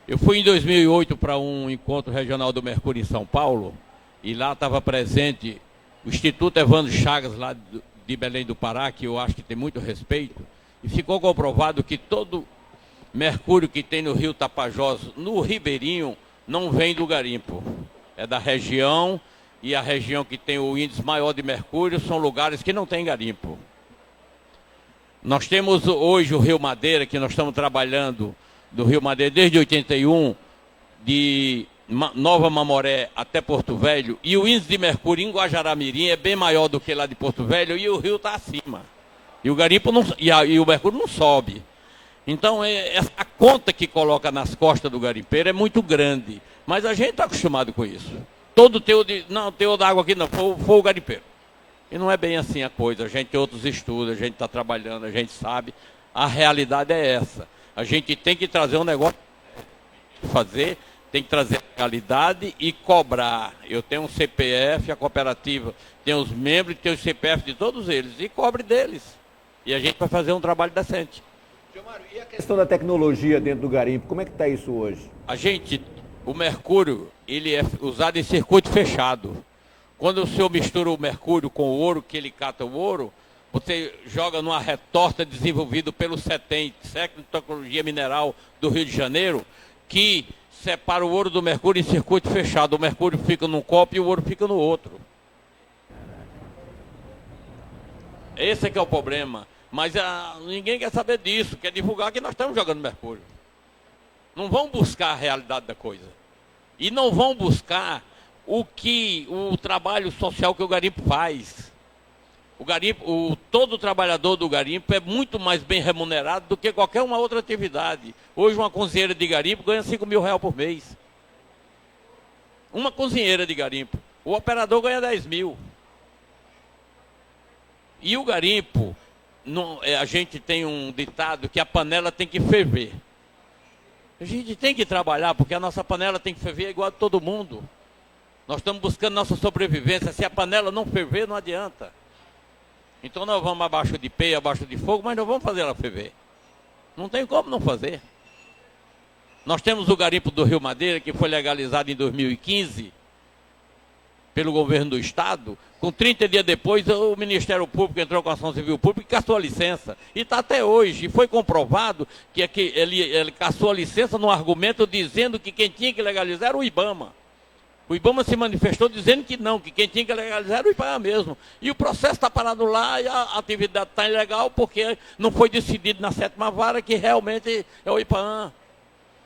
Eu fui em 2008 para um encontro regional do mercúrio em São Paulo, e lá estava presente o Instituto Evandro Chagas, lá de Belém do Pará, que eu acho que tem muito respeito, e ficou comprovado que todo mercúrio que tem no Rio Tapajós, no Ribeirinho, não vem do garimpo. É da região, e a região que tem o índice maior de mercúrio são lugares que não tem garimpo. Nós temos hoje o Rio Madeira, que nós estamos trabalhando do Rio Madeira desde 81, de Nova Mamoré até Porto Velho, e o índice de mercúrio em Guajará-Mirim é bem maior do que lá de Porto Velho, e o rio está acima. E o garimpo não, e o mercúrio não sobe. Então, a conta que coloca nas costas do garimpeiro é muito grande. Mas a gente está acostumado com isso. Todo teor d'água aqui não, foi o garimpeiro. E não é bem assim a coisa. A gente tem outros estudos, a gente está trabalhando, a gente sabe. A realidade é essa. A gente tem que trazer um negócio, tem que trazer legalidade e cobrar. Eu tenho um CPF, a cooperativa tem os membros, tem os CPF de todos eles, e cobre deles. E a gente vai fazer um trabalho decente. Gilmário, e a questão da tecnologia dentro do garimpo, como é que está isso hoje? O mercúrio, ele é usado em circuito fechado. Quando o senhor mistura o mercúrio com o ouro, que ele cata o ouro, você joga numa retorta desenvolvida pelo CETEM, Centro de Tecnologia Mineral do Rio de Janeiro, que separa o ouro do mercúrio em circuito fechado. O mercúrio fica num copo e o ouro fica no outro. Esse é que é o problema. Mas ninguém quer saber disso, quer divulgar que nós estamos jogando mercúrio. Não vão buscar a realidade da coisa. E não vão buscar o trabalho social que o garimpo faz. Todo trabalhador do garimpo é muito mais bem remunerado do que qualquer uma outra atividade. Hoje uma cozinheira de garimpo ganha R$5.000 por mês. Uma cozinheira de garimpo. O operador ganha 10 mil. E o garimpo, a gente tem um ditado que a panela tem que ferver. A gente tem que trabalhar porque a nossa panela tem que ferver igual a todo mundo. Nós estamos buscando nossa sobrevivência. Se a panela não ferver, não adianta. Então nós vamos abaixo de peia, abaixo de fogo, mas não vamos fazer ela ferver. Não tem como não fazer. Nós temos o garimpo do Rio Madeira, que foi legalizado em 2015 pelo governo do estado. Com 30 dias depois, o Ministério Público entrou com a ação civil pública e cassou a licença. E está até hoje. E foi comprovado que ele cassou a licença num argumento dizendo que quem tinha que legalizar era o IBAMA. O IBAMA se manifestou dizendo que não, que quem tinha que legalizar era o IBAMA mesmo. E o processo está parado lá e a atividade está ilegal porque não foi decidido na 7ª vara que realmente é o IBAMA.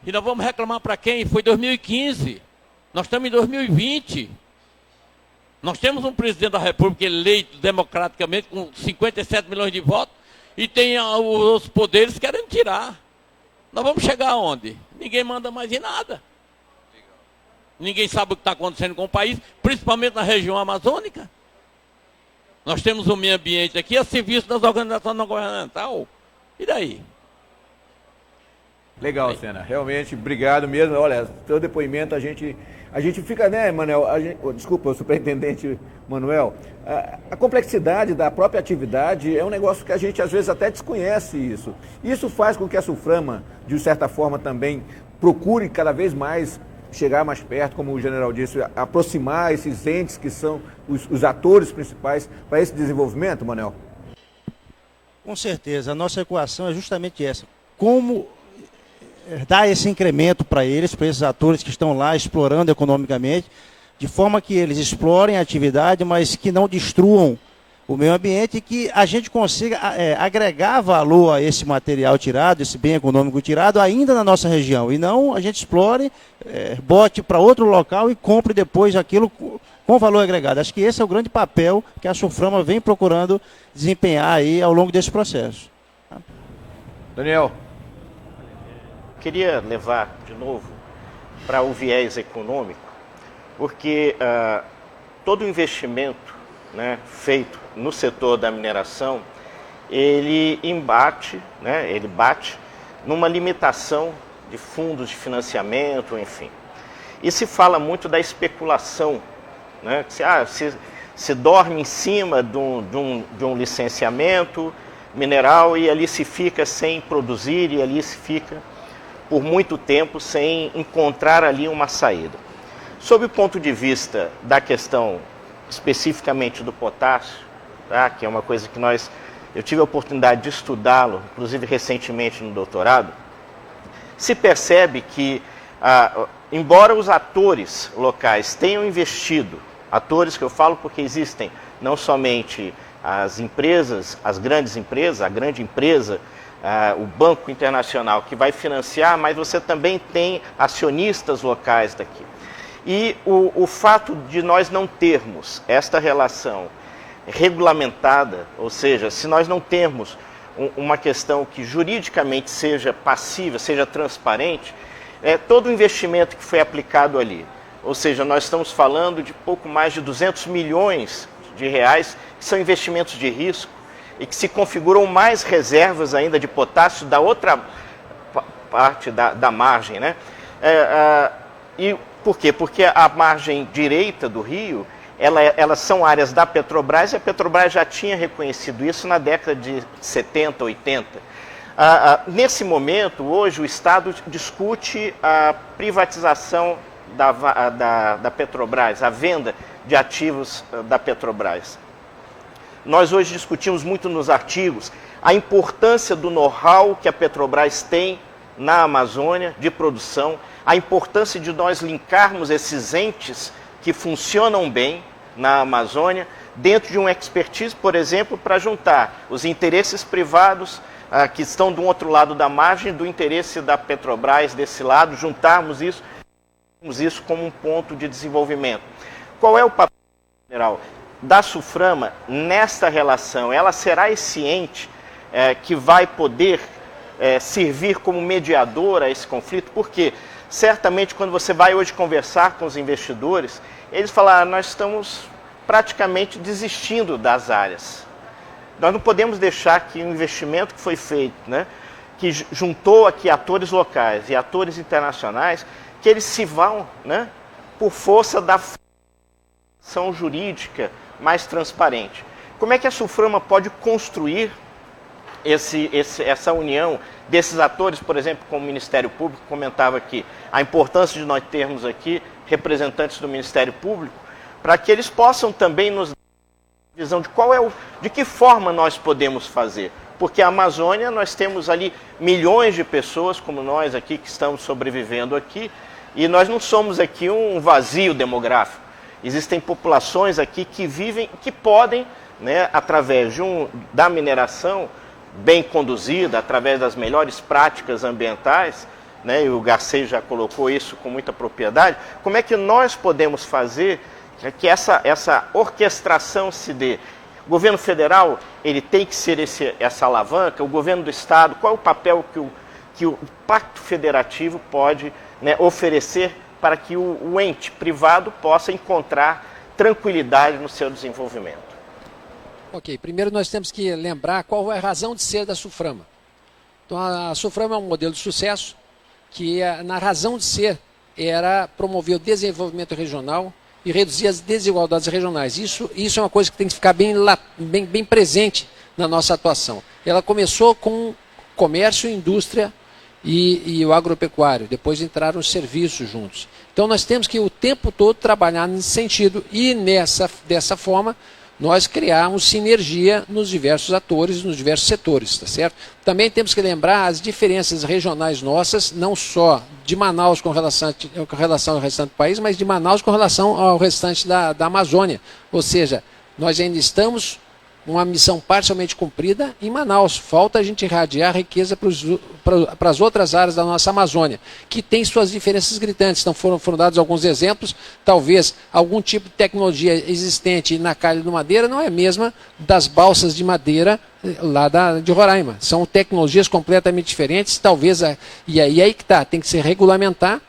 E nós vamos reclamar para quem? Foi 2015. Nós estamos em 2020. Nós temos um presidente da República eleito democraticamente com 57 milhões de votos e tem os poderes querendo tirar. Nós vamos chegar aonde? Ninguém manda mais em nada. Ninguém sabe o que está acontecendo com o país, principalmente na região amazônica. Nós temos o meio ambiente aqui a serviço das organizações não governamentais. E daí? Legal, Sena. Realmente, obrigado mesmo. Olha, seu depoimento, a gente fica, né, Manuel? Desculpa, o superintendente Manuel. A complexidade da própria atividade é um negócio que a gente, às vezes, até desconhece isso. Isso faz com que a SUFRAMA, de certa forma, também procure cada vez mais chegar mais perto, como o general disse, aproximar esses entes que são os atores principais para esse desenvolvimento, Manuel? Com certeza. A nossa equação é justamente essa. Como dar esse incremento para esses atores que estão lá explorando economicamente, de forma que eles explorem a atividade, mas que não destruam o meio ambiente e que a gente consiga agregar valor a esse material tirado, esse bem econômico tirado, ainda na nossa região. E não a gente explore, bote para outro local e compre depois aquilo com valor agregado. Acho que esse é o grande papel que a SUFRAMA vem procurando desempenhar aí ao longo desse processo. Daniel. Queria levar de novo para o viés econômico, porque todo investimento, né, feito no setor da mineração, ele bate numa limitação de fundos de financiamento, enfim. E se fala muito da especulação, né, se dorme em cima de um licenciamento mineral e ali se fica sem produzir e ali se fica por muito tempo sem encontrar ali uma saída. Sob o ponto de vista da questão especificamente do potássio, tá, que é uma coisa que eu tive a oportunidade de estudá-lo, inclusive recentemente no doutorado, se percebe que, embora os atores locais tenham investido, atores que eu falo porque existem não somente as empresas, as grandes empresas, a grande empresa, o Banco Internacional que vai financiar, mas você também tem acionistas locais daqui. E o fato de nós não termos esta relação regulamentada, ou seja, se nós não termos uma questão que juridicamente seja passível, seja transparente, todo o investimento que foi aplicado ali, ou seja, nós estamos falando de pouco mais de 200 milhões de reais, que são investimentos de risco, e que se configuram mais reservas ainda de potássio da outra parte da margem, né? E por quê? Porque a margem direita do rio, elas são áreas da Petrobras, e a Petrobras já tinha reconhecido isso na década de 70, 80. Nesse momento, hoje, o Estado discute a privatização da Petrobras, a venda de ativos da Petrobras. Nós hoje discutimos muito nos artigos a importância do know-how que a Petrobras tem na Amazônia de produção, a importância de nós linkarmos esses entes que funcionam bem, na Amazônia, dentro de um expertise, por exemplo, para juntar os interesses privados que estão do outro lado da margem, do interesse da Petrobras desse lado, juntarmos isso como um ponto de desenvolvimento. Qual é o papel geral da SUFRAMA nesta relação? Ela será esse ente que vai poder servir como mediador a esse conflito, porque certamente quando você vai hoje conversar com os investidores, eles falaram, nós estamos praticamente desistindo das áreas. Nós não podemos deixar que o investimento que foi feito, né, que juntou aqui atores locais e atores internacionais, que eles se vão, né, por força da ação jurídica mais transparente. Como é que a SUFRAMA pode construir essa união desses atores, por exemplo, como o Ministério Público, comentava aqui, a importância de nós termos aqui representantes do Ministério Público, para que eles possam também nos dar uma visão de que forma nós podemos fazer. Porque a Amazônia, nós temos ali milhões de pessoas, como nós aqui, que estamos sobrevivendo aqui, e nós não somos aqui um vazio demográfico. Existem populações aqui que vivem, que podem, né, através da mineração bem conduzida, através das melhores práticas ambientais, né, e o Garcês já colocou isso com muita propriedade, como é que nós podemos fazer que essa orquestração se dê? O governo federal, ele tem que ser essa alavanca, o governo do estado, qual é o papel que o pacto federativo pode, né, oferecer para que o ente privado possa encontrar tranquilidade no seu desenvolvimento? Ok, primeiro nós temos que lembrar qual é a razão de ser da SUFRAMA. Então a SUFRAMA é um modelo de sucesso que na razão de ser era promover o desenvolvimento regional e reduzir as desigualdades regionais. Isso é uma coisa que tem que ficar bem presente na nossa atuação. Ela começou com comércio, indústria e o agropecuário, depois entraram os serviços juntos. Então nós temos que o tempo todo trabalhar nesse sentido e dessa forma nós criarmos sinergia nos diversos atores, nos diversos setores, tá certo? Também temos que lembrar as diferenças regionais nossas, não só de Manaus com relação ao restante do país, mas de Manaus com relação ao restante da Amazônia. Ou seja, nós ainda estamos uma missão parcialmente cumprida em Manaus. Falta a gente irradiar riqueza para as outras áreas da nossa Amazônia, que tem suas diferenças gritantes. Então foram dados alguns exemplos. Talvez algum tipo de tecnologia existente na calha do Madeira não é a mesma das balsas de madeira lá de Roraima. São tecnologias completamente diferentes. Talvez, e aí que está, tem que se regulamentar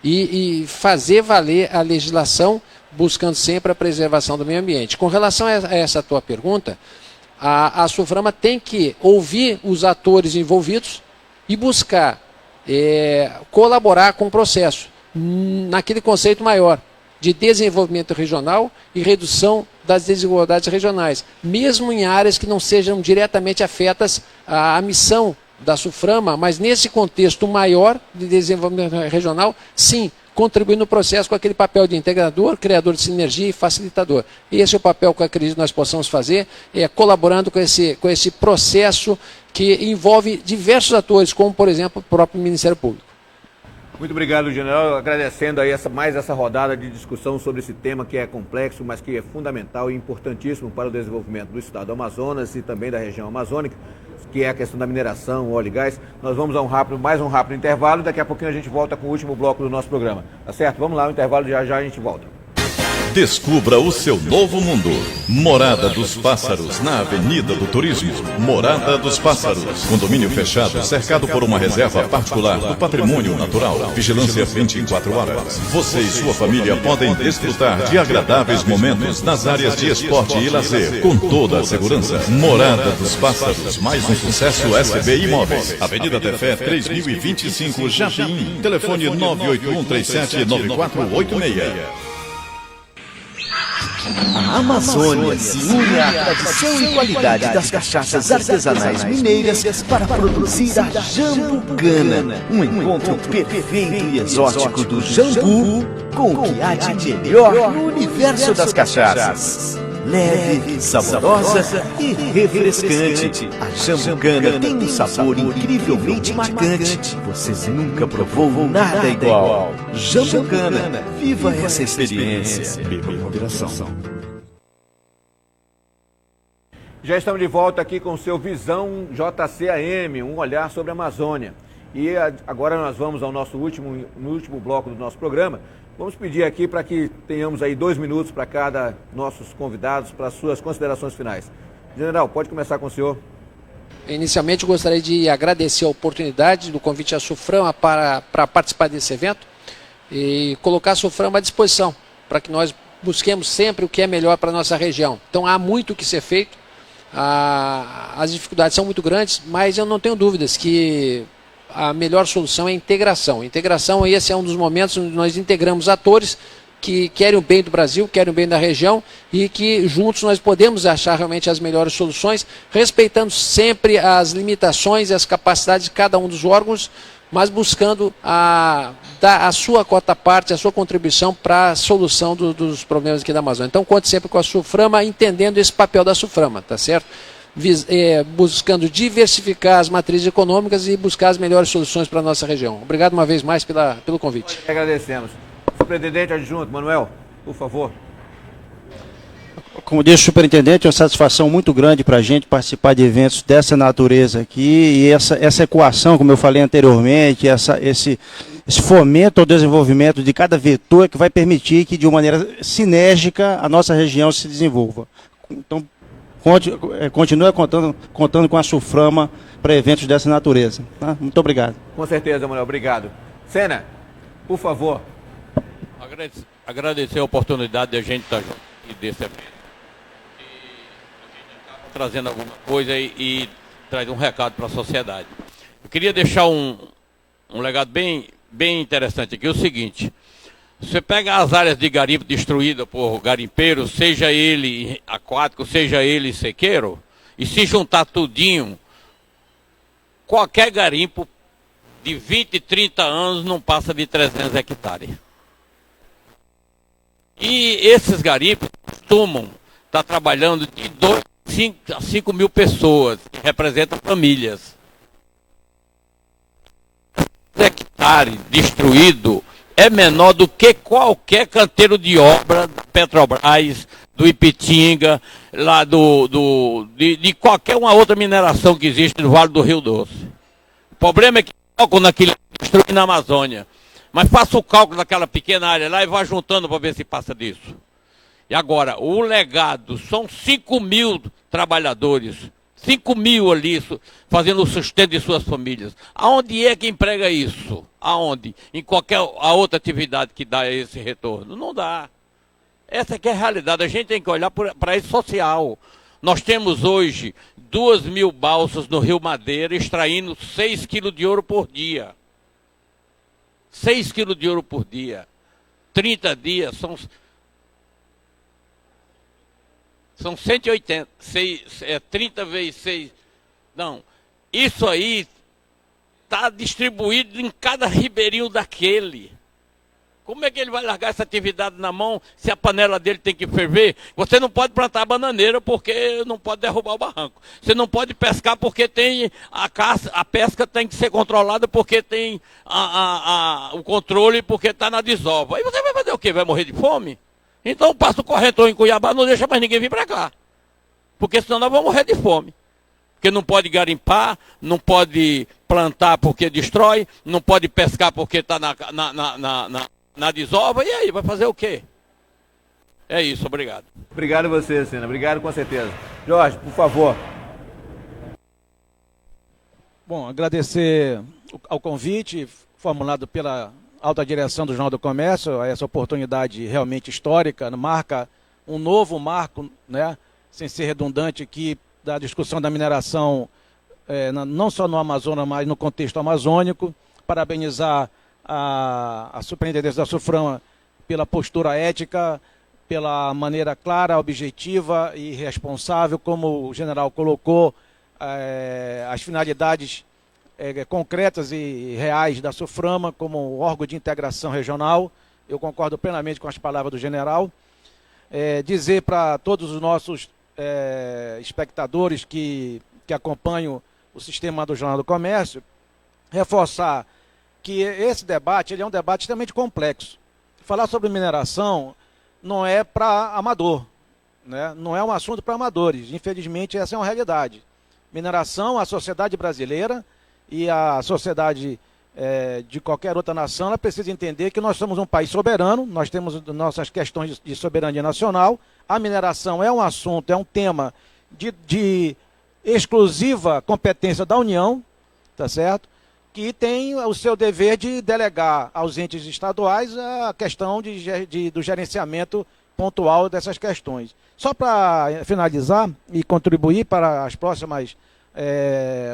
e fazer valer a legislação, buscando sempre a preservação do meio ambiente. Com relação a essa tua pergunta, a SUFRAMA tem que ouvir os atores envolvidos e buscar colaborar com o processo, naquele conceito maior de desenvolvimento regional e redução das desigualdades regionais, mesmo em áreas que não sejam diretamente afetas à missão da SUFRAMA, mas nesse contexto maior de desenvolvimento regional, sim, contribuir no processo com aquele papel de integrador, criador de sinergia e facilitador. Esse é o papel que eu acredito que nós possamos fazer, colaborando com esse processo que envolve diversos atores, como, por exemplo, o próprio Ministério Público. Muito obrigado, general. Agradecendo aí mais essa rodada de discussão sobre esse tema que é complexo, mas que é fundamental e importantíssimo para o desenvolvimento do estado do Amazonas e também da região amazônica, que é a questão da mineração, óleo e gás. Nós vamos a mais um rápido intervalo e daqui a pouquinho a gente volta com o último bloco do nosso programa. Tá certo? Vamos lá, o intervalo, já a gente volta. Descubra o seu novo mundo. Morada dos Pássaros, na Avenida do Turismo. Morada dos Pássaros. Condomínio fechado, cercado por uma reserva particular do patrimônio natural. Vigilância 24 horas. Você e sua família podem desfrutar de agradáveis momentos nas áreas de esporte e lazer, com toda a segurança. Morada dos Pássaros, mais um sucesso SB Imóveis. Avenida Tefé 3025, Japim. Telefone 981379486. A Amazônia se une à tradição e qualidade das cachaças artesanais mineiras para produzir a Jambucana, um encontro perfeito e exótico do jambu com o que há de melhor no universo das cachaças. Leve, saborosa e refrescante, a Jambucana tem um sabor incrivelmente marcante. Você nunca provou nada igual. Jambucana, viva essa experiência. Beba em moderação. Já estamos de volta aqui com o seu Visão JCAM, um olhar sobre a Amazônia. E agora nós vamos ao nosso último bloco do nosso programa. Vamos pedir aqui para que tenhamos aí 2 minutos para cada nossos convidados, para as suas considerações finais. General, pode começar com o senhor. Inicialmente, eu gostaria de agradecer a oportunidade do convite à SUFRAMA para participar desse evento e colocar a SUFRAMA à disposição para que nós busquemos sempre o que é melhor para a nossa região. Então, há muito o que ser feito. As dificuldades são muito grandes, mas eu não tenho dúvidas que a melhor solução é a integração. Integração, esse é um dos momentos onde nós integramos atores que querem o bem do Brasil, querem o bem da região e que juntos nós podemos achar realmente as melhores soluções, respeitando sempre as limitações e as capacidades de cada um dos órgãos, mas buscando dar a sua cota parte, a sua contribuição para a solução dos problemas aqui da Amazônia. Então, conte sempre com a SUFRAMA, entendendo esse papel da SUFRAMA, tá certo? Buscando diversificar as matrizes econômicas e buscar as melhores soluções para a nossa região. Obrigado uma vez mais pelo convite. Agradecemos. Superintendente adjunto, Manuel, por favor. Como disse o superintendente, é uma satisfação muito grande para a gente participar de eventos dessa natureza aqui e essa equação, como eu falei anteriormente, esse fomento ao desenvolvimento de cada vetor que vai permitir que de uma maneira sinérgica a nossa região se desenvolva. Então, continue contando com a SUFRAMA para eventos dessa natureza. Tá? Muito obrigado. Com certeza, Manuel, obrigado. Sena, por favor. Agradecer a oportunidade de a gente estar junto desse evento. E a gente acaba trazendo alguma coisa e traz um recado para a sociedade. Eu queria deixar um legado bem interessante aqui, o seguinte. Você pega as áreas de garimpo destruídas por garimpeiros, seja ele aquático, seja ele sequeiro, e se juntar tudinho, qualquer garimpo de 20, 30 anos não passa de 300 hectares. E esses garimpos costumam estar trabalhando de 2 a 5 mil pessoas, que representam famílias. Hectare destruído é menor do que qualquer canteiro de obra da Petrobras, do Ipitinga, lá de qualquer uma outra mineração que existe no Vale do Rio Doce. O problema é que focam naquilo que destruir na Amazônia. Mas faça o cálculo daquela pequena área lá e vá juntando para ver se passa disso. E agora, o legado, são 5 mil trabalhadores, 5 mil ali fazendo o sustento de suas famílias. Aonde é que emprega isso? Aonde? Em qualquer a outra atividade que dá esse retorno? Não dá. Essa aqui é a realidade, a gente tem que olhar para isso social. Nós temos hoje 2.000 balsas no Rio Madeira extraindo 6 quilos de ouro por dia. 6 quilos de ouro por dia. 30 dias são 180. 30 vezes 6. Não. Isso aí está distribuído em cada ribeirinho daquele. Como é que ele vai largar essa atividade na mão se a panela dele tem que ferver? Você não pode plantar bananeira porque não pode derrubar o barranco. Você não pode pescar porque tem a pesca tem que ser controlada porque tem o controle porque está na desova. Aí você vai fazer o quê? Vai morrer de fome? Então passa o corretor em Cuiabá, não deixa mais ninguém vir para cá. Porque senão nós vamos morrer de fome. Porque não pode garimpar, não pode plantar porque destrói, não pode pescar porque está na desova, e aí, vai fazer o quê? É isso, obrigado. Obrigado a você, Sena, obrigado com certeza. Jorge, por favor. Bom, agradecer ao convite formulado pela alta direção do Jornal do Comércio, essa oportunidade realmente histórica, marca um novo marco, né, sem ser redundante aqui, da discussão da mineração, não só no Amazonas, mas no contexto amazônico. Parabenizar a superintendência da SUFRAMA pela postura ética, pela maneira clara, objetiva e responsável, como o general colocou, as finalidades concretas e reais da SUFRAMA como órgão de integração regional. Eu concordo plenamente com as palavras do general. Dizer para todos os nossos espectadores que acompanham o sistema do Jornal do Comércio, reforçar que esse debate ele é um debate extremamente complexo. Falar sobre mineração não é para amador, né? Não é um assunto para amadores, infelizmente essa é uma realidade. Mineração, a sociedade brasileira e a sociedade de qualquer outra nação, ela precisa entender que nós somos um país soberano, nós temos nossas questões de soberania nacional, a mineração é um assunto, é um tema de exclusiva competência da União, tá certo? Que tem o seu dever de delegar aos entes estaduais a questão do gerenciamento pontual dessas questões. Só para finalizar e contribuir para as próximas,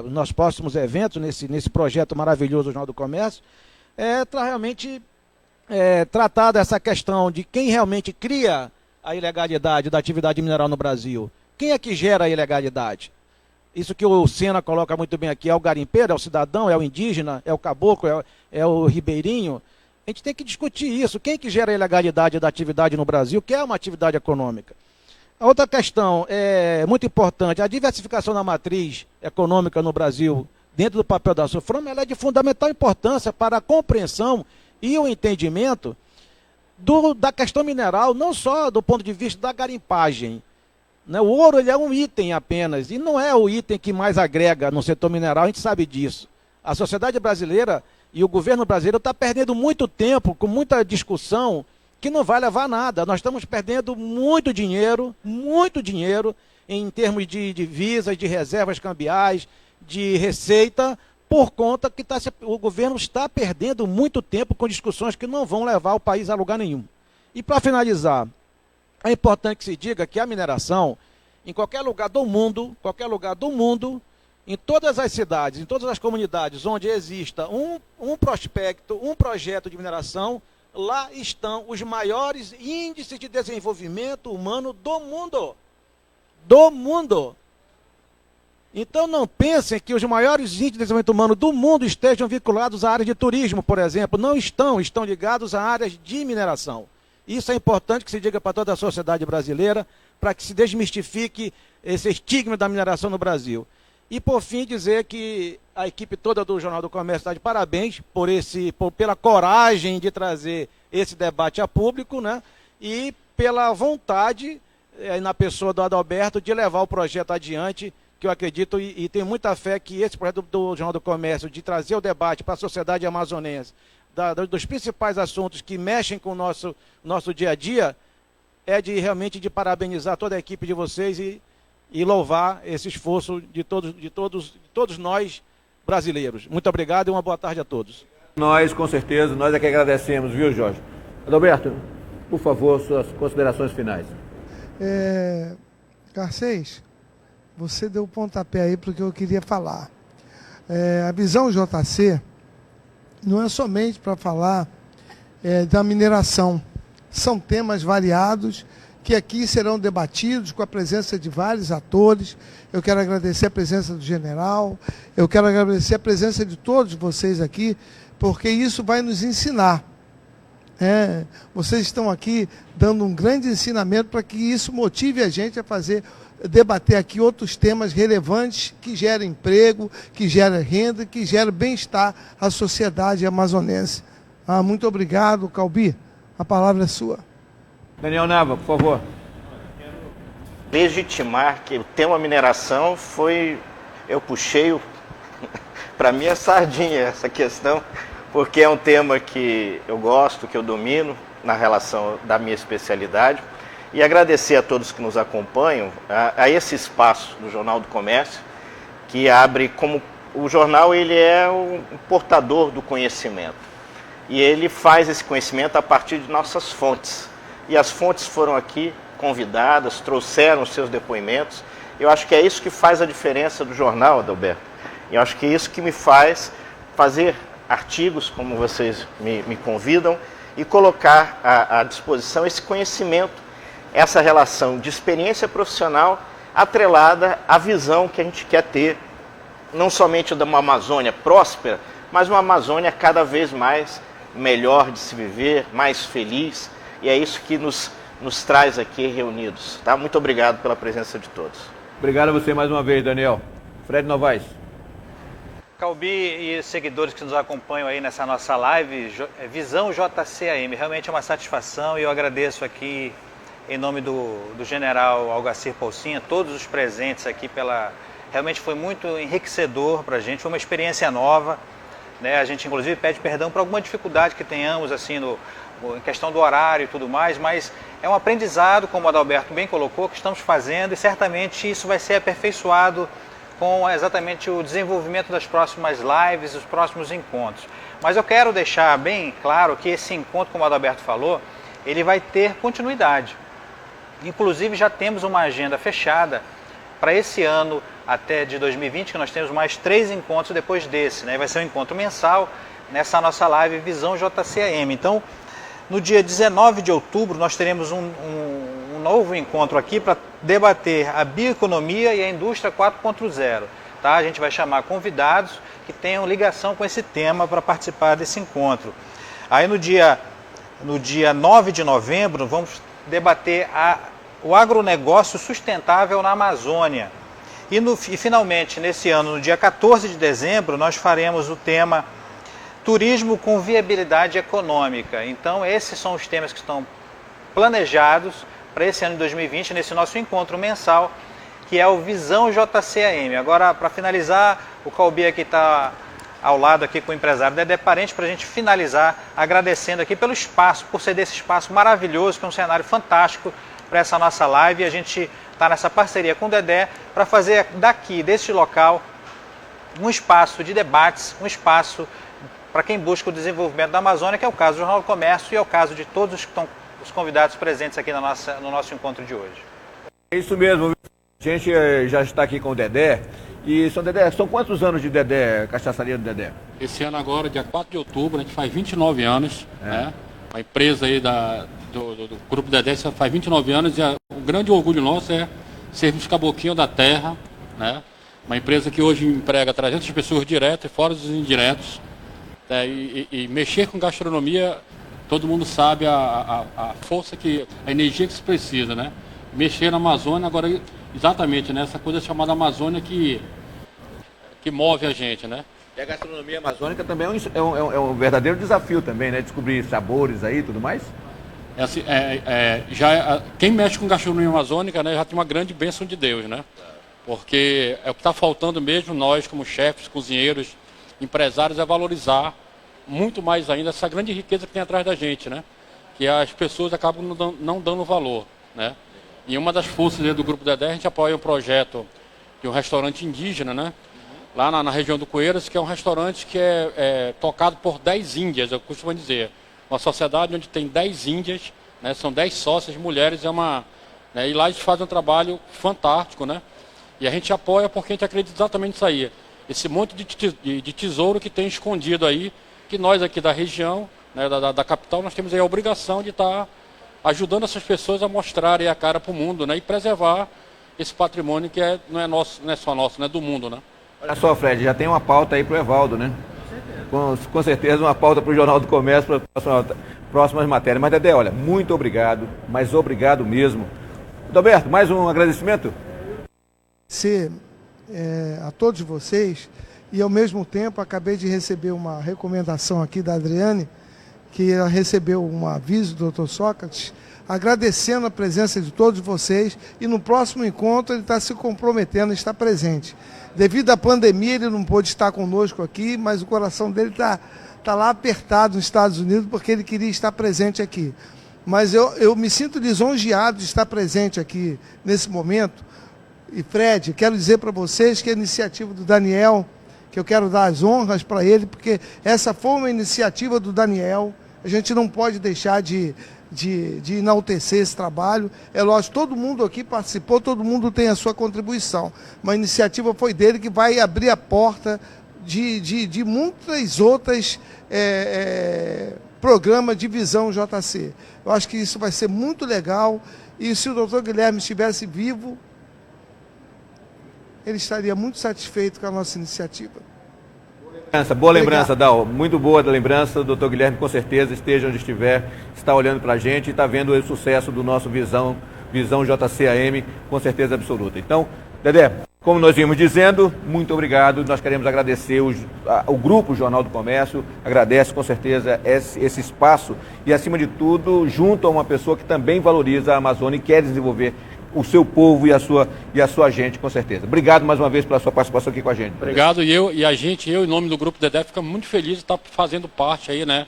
nos próximos eventos, nesse projeto maravilhoso do Jornal do Comércio, realmente tratar dessa questão de quem realmente cria a ilegalidade da atividade mineral no Brasil. Quem é que gera a ilegalidade? Isso que o Sena coloca muito bem aqui, é o garimpeiro, é o cidadão, é o indígena, é o caboclo, é o ribeirinho. A gente tem que discutir isso. Quem que gera a ilegalidade da atividade no Brasil, que é uma atividade econômica? A outra questão muito importante, a diversificação da matriz econômica no Brasil, dentro do papel da SUFRAMA, ela é de fundamental importância para a compreensão e o entendimento da questão mineral, não só do ponto de vista da garimpagem. O ouro ele é um item apenas, e não é o item que mais agrega no setor mineral, a gente sabe disso. A sociedade brasileira e o governo brasileiro está perdendo muito tempo, com muita discussão, que não vai levar a nada. Nós estamos perdendo muito dinheiro em termos de divisas, de reservas cambiais, de receita, por conta que o governo está perdendo muito tempo com discussões que não vão levar o país a lugar nenhum. E para finalizar, é importante que se diga que a mineração, em qualquer lugar do mundo, em todas as cidades, em todas as comunidades onde exista um prospecto, um projeto de mineração, lá estão os maiores índices de desenvolvimento humano do mundo. Do mundo. Então não pensem que os maiores índices de desenvolvimento humano do mundo estejam vinculados à área de turismo, por exemplo. Não estão ligados a áreas de mineração. Isso é importante que se diga para toda a sociedade brasileira, para que se desmistifique esse estigma da mineração no Brasil. E, por fim, dizer que a equipe toda do Jornal do Comércio está de parabéns pela coragem de trazer esse debate a público, né? E pela vontade, na pessoa do Adalberto, de levar o projeto adiante, que eu acredito e tenho muita fé que esse projeto do Jornal do Comércio, de trazer o debate para a sociedade amazonense, dos principais assuntos que mexem com o nosso dia a dia, realmente de parabenizar toda a equipe de vocês e louvar esse esforço de todos nós brasileiros. Muito obrigado e uma boa tarde a todos. Nós, com certeza, nós é que agradecemos, viu, Jorge? Adalberto, por favor, suas considerações finais. Garcês, você deu o pontapé aí para o que eu queria falar. A visão JC não é somente para falar da mineração. São temas variados que aqui serão debatidos com a presença de vários atores. Eu quero agradecer a presença do general, eu quero agradecer a presença de todos vocês aqui, porque isso vai nos ensinar. Vocês estão aqui dando um grande ensinamento para que isso motive a gente a debater aqui outros temas relevantes que gerem emprego, que gerem renda, que gerem bem-estar à sociedade amazonense. Muito obrigado, Calbi. A palavra é sua. Daniel Nava, por favor. Legitimar que o tema mineração eu puxei para mim é sardinha essa questão, porque é um tema que eu gosto, que eu domino na relação da minha especialidade. E agradecer a todos que nos acompanham a esse espaço do Jornal do Comércio, que abre como... O jornal ele é um portador do conhecimento. E ele faz esse conhecimento a partir de nossas fontes. E as fontes foram aqui convidadas, trouxeram os seus depoimentos. Eu acho que é isso que faz a diferença do jornal, Adalberto. Eu acho que é isso que me faz fazer artigos, como vocês me convidam, e colocar à disposição esse conhecimento, essa relação de experiência profissional atrelada à visão que a gente quer ter, não somente de uma Amazônia próspera, mas uma Amazônia cada vez mais melhor de se viver, mais feliz, e é isso que nos traz aqui reunidos. Tá? Muito obrigado pela presença de todos. Obrigado a você mais uma vez, Daniel. Fred Novaes. Calbi e seguidores que nos acompanham aí nessa nossa live, Visão JCAM, realmente é uma satisfação e eu agradeço aqui em nome do general Algacir Poulsinha, todos os presentes aqui, realmente foi muito enriquecedor para a gente, foi uma experiência nova, né? A gente inclusive pede perdão por alguma dificuldade que tenhamos assim em questão do horário e tudo mais, mas é um aprendizado, como o Adalberto bem colocou, que estamos fazendo, e certamente isso vai ser aperfeiçoado com exatamente o desenvolvimento das próximas lives, os próximos encontros. Mas eu quero deixar bem claro que esse encontro, como o Adalberto falou, ele vai ter continuidade. Inclusive já temos uma agenda fechada para esse ano até de 2020, que nós temos mais 3 encontros depois desse, né? Vai ser um encontro mensal nessa nossa live Visão JCAM. Então, no dia 19 de outubro, nós teremos um novo encontro aqui para debater a bioeconomia e a indústria 4.0. Tá? A gente vai chamar convidados que tenham ligação com esse tema para participar desse encontro. Aí no dia 9 de novembro, vamos debater o agronegócio sustentável na Amazônia. E finalmente, nesse ano, no dia 14 de dezembro, nós faremos o tema Turismo com viabilidade econômica. Então, esses são os temas que estão planejados para esse ano de 2020, nesse nosso encontro mensal, que é o Visão JCAM. Agora, para finalizar, o Calbi aqui está ao lado aqui com o empresário Dedé Parente, para a gente finalizar agradecendo aqui pelo espaço, por ceder esse espaço maravilhoso, que é um cenário fantástico para essa nossa live. E a gente está nessa parceria com o Dedé para fazer daqui, deste local, um espaço de debates, um espaço para quem busca o desenvolvimento da Amazônia, que é o caso do Jornal do Comércio e é o caso de todos os convidados presentes aqui no nosso encontro de hoje. É isso mesmo. A gente já está aqui com o Dedé. E, São Dedé, são quantos anos de Dedé, cachaçaria do Dedé? Esse ano agora, dia 4 de outubro, a gente faz 29 anos. Né? A empresa aí do Grupo Dedé faz 29 anos e o grande orgulho nosso é sermos caboclinho da terra. Né? Uma empresa que hoje emprega 300 pessoas diretas e fora os indiretos. E mexer com gastronomia, todo mundo sabe a força, a energia que se precisa, né? Mexer na Amazônia, agora exatamente, né? Essa coisa chamada Amazônia que move a gente, né? E a gastronomia amazônica também é um verdadeiro desafio também, né? Descobrir sabores aí e tudo mais. Quem mexe com gastronomia amazônica, né, já tem uma grande bênção de Deus, né? Porque é o que está faltando mesmo, nós como chefes, cozinheiros, empresários, é valorizar muito mais ainda essa grande riqueza que tem atrás da gente, né? Que as pessoas acabam não dando valor, né? E uma das forças do Grupo Dedé, a gente apoia um projeto de um restaurante indígena, né? Lá na região do Coeiras, que é um restaurante que é tocado por 10 índias, eu costumo dizer. Uma sociedade onde tem 10 índias, né? São 10 sócias, mulheres, né? E lá eles fazem um trabalho fantástico, né? E a gente apoia porque a gente acredita exatamente nisso aí. Esse monte de tesouro que tem escondido aí, que nós aqui da região, né, da capital, nós temos aí a obrigação de estar ajudando essas pessoas a mostrarem a cara para o mundo, né, e preservar esse patrimônio que não é só nosso, né, do mundo, né. Olha só, Fred, já tem uma pauta aí para o Evaldo, né? Com certeza uma pauta para o Jornal do Comércio, para as próximas matérias. Mas, Dedé, olha, muito obrigado, mas obrigado mesmo. Roberto, mais um agradecimento? A todos vocês, e ao mesmo tempo acabei de receber uma recomendação aqui da Adriane, que ela recebeu um aviso do Dr. Sócrates, agradecendo a presença de todos vocês, e no próximo encontro ele está se comprometendo a estar presente. Devido à pandemia ele não pôde estar conosco aqui, mas o coração dele está lá apertado nos Estados Unidos, porque ele queria estar presente aqui. Mas eu me sinto lisonjeado de estar presente aqui nesse momento. E Fred, quero dizer para vocês que a iniciativa do Daniel, que eu quero dar as honras para ele, porque essa foi uma iniciativa do Daniel, a gente não pode deixar de enaltecer esse trabalho. É lógico, todo mundo aqui participou, todo mundo tem a sua contribuição, mas a iniciativa foi dele, que vai abrir a porta de muitas outras programas de Visão JC. Eu acho que isso vai ser muito legal, e se o doutor Guilherme estivesse vivo, ele estaria muito satisfeito com a nossa iniciativa. Boa lembrança, Dal. Muito boa da lembrança. O doutor Guilherme, com certeza, esteja onde estiver, está olhando para a gente e está vendo o sucesso do nosso Visão JCAM, com certeza absoluta. Então, Dedé, Como nós vimos dizendo, muito obrigado. Nós queremos agradecer o Grupo Jornal do Comércio, agradece com certeza esse espaço e, acima de tudo, junto a uma pessoa que também valoriza a Amazônia e quer desenvolver o seu povo e a sua gente, com certeza. Obrigado mais uma vez pela sua participação aqui com a gente. Obrigado. Eu, em nome do Grupo Dedé, ficamos muito felizes de estar fazendo parte aí, né,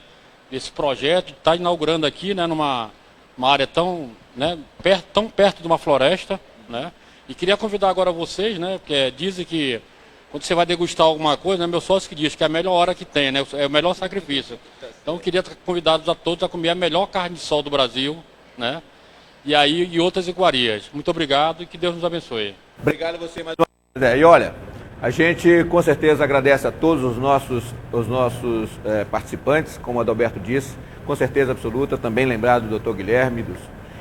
desse projeto, de estar inaugurando aqui, né, numa área tão, né, tão perto de uma floresta, né. E queria convidar agora vocês, né, porque dizem que quando você vai degustar alguma coisa, né, meu sócio que diz que é a melhor hora que tem, né, é o melhor sacrifício. Então eu queria convidar a todos a comer a melhor carne de sol do Brasil, né, e outras iguarias. Muito obrigado e que Deus nos abençoe. Obrigado a você mais uma vez. E olha, a gente com certeza agradece a todos os nossos participantes, como o Adalberto disse, com certeza absoluta, também lembrado do Dr. Guilherme,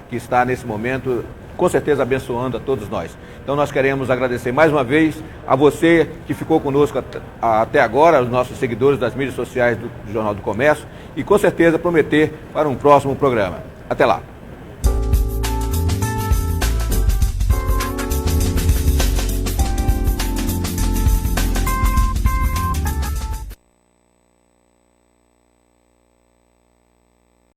que está nesse momento com certeza abençoando a todos nós. Então nós queremos agradecer mais uma vez a você que ficou conosco até agora, os nossos seguidores das mídias sociais do Jornal do Comércio, e com certeza prometer para um próximo programa. Até lá.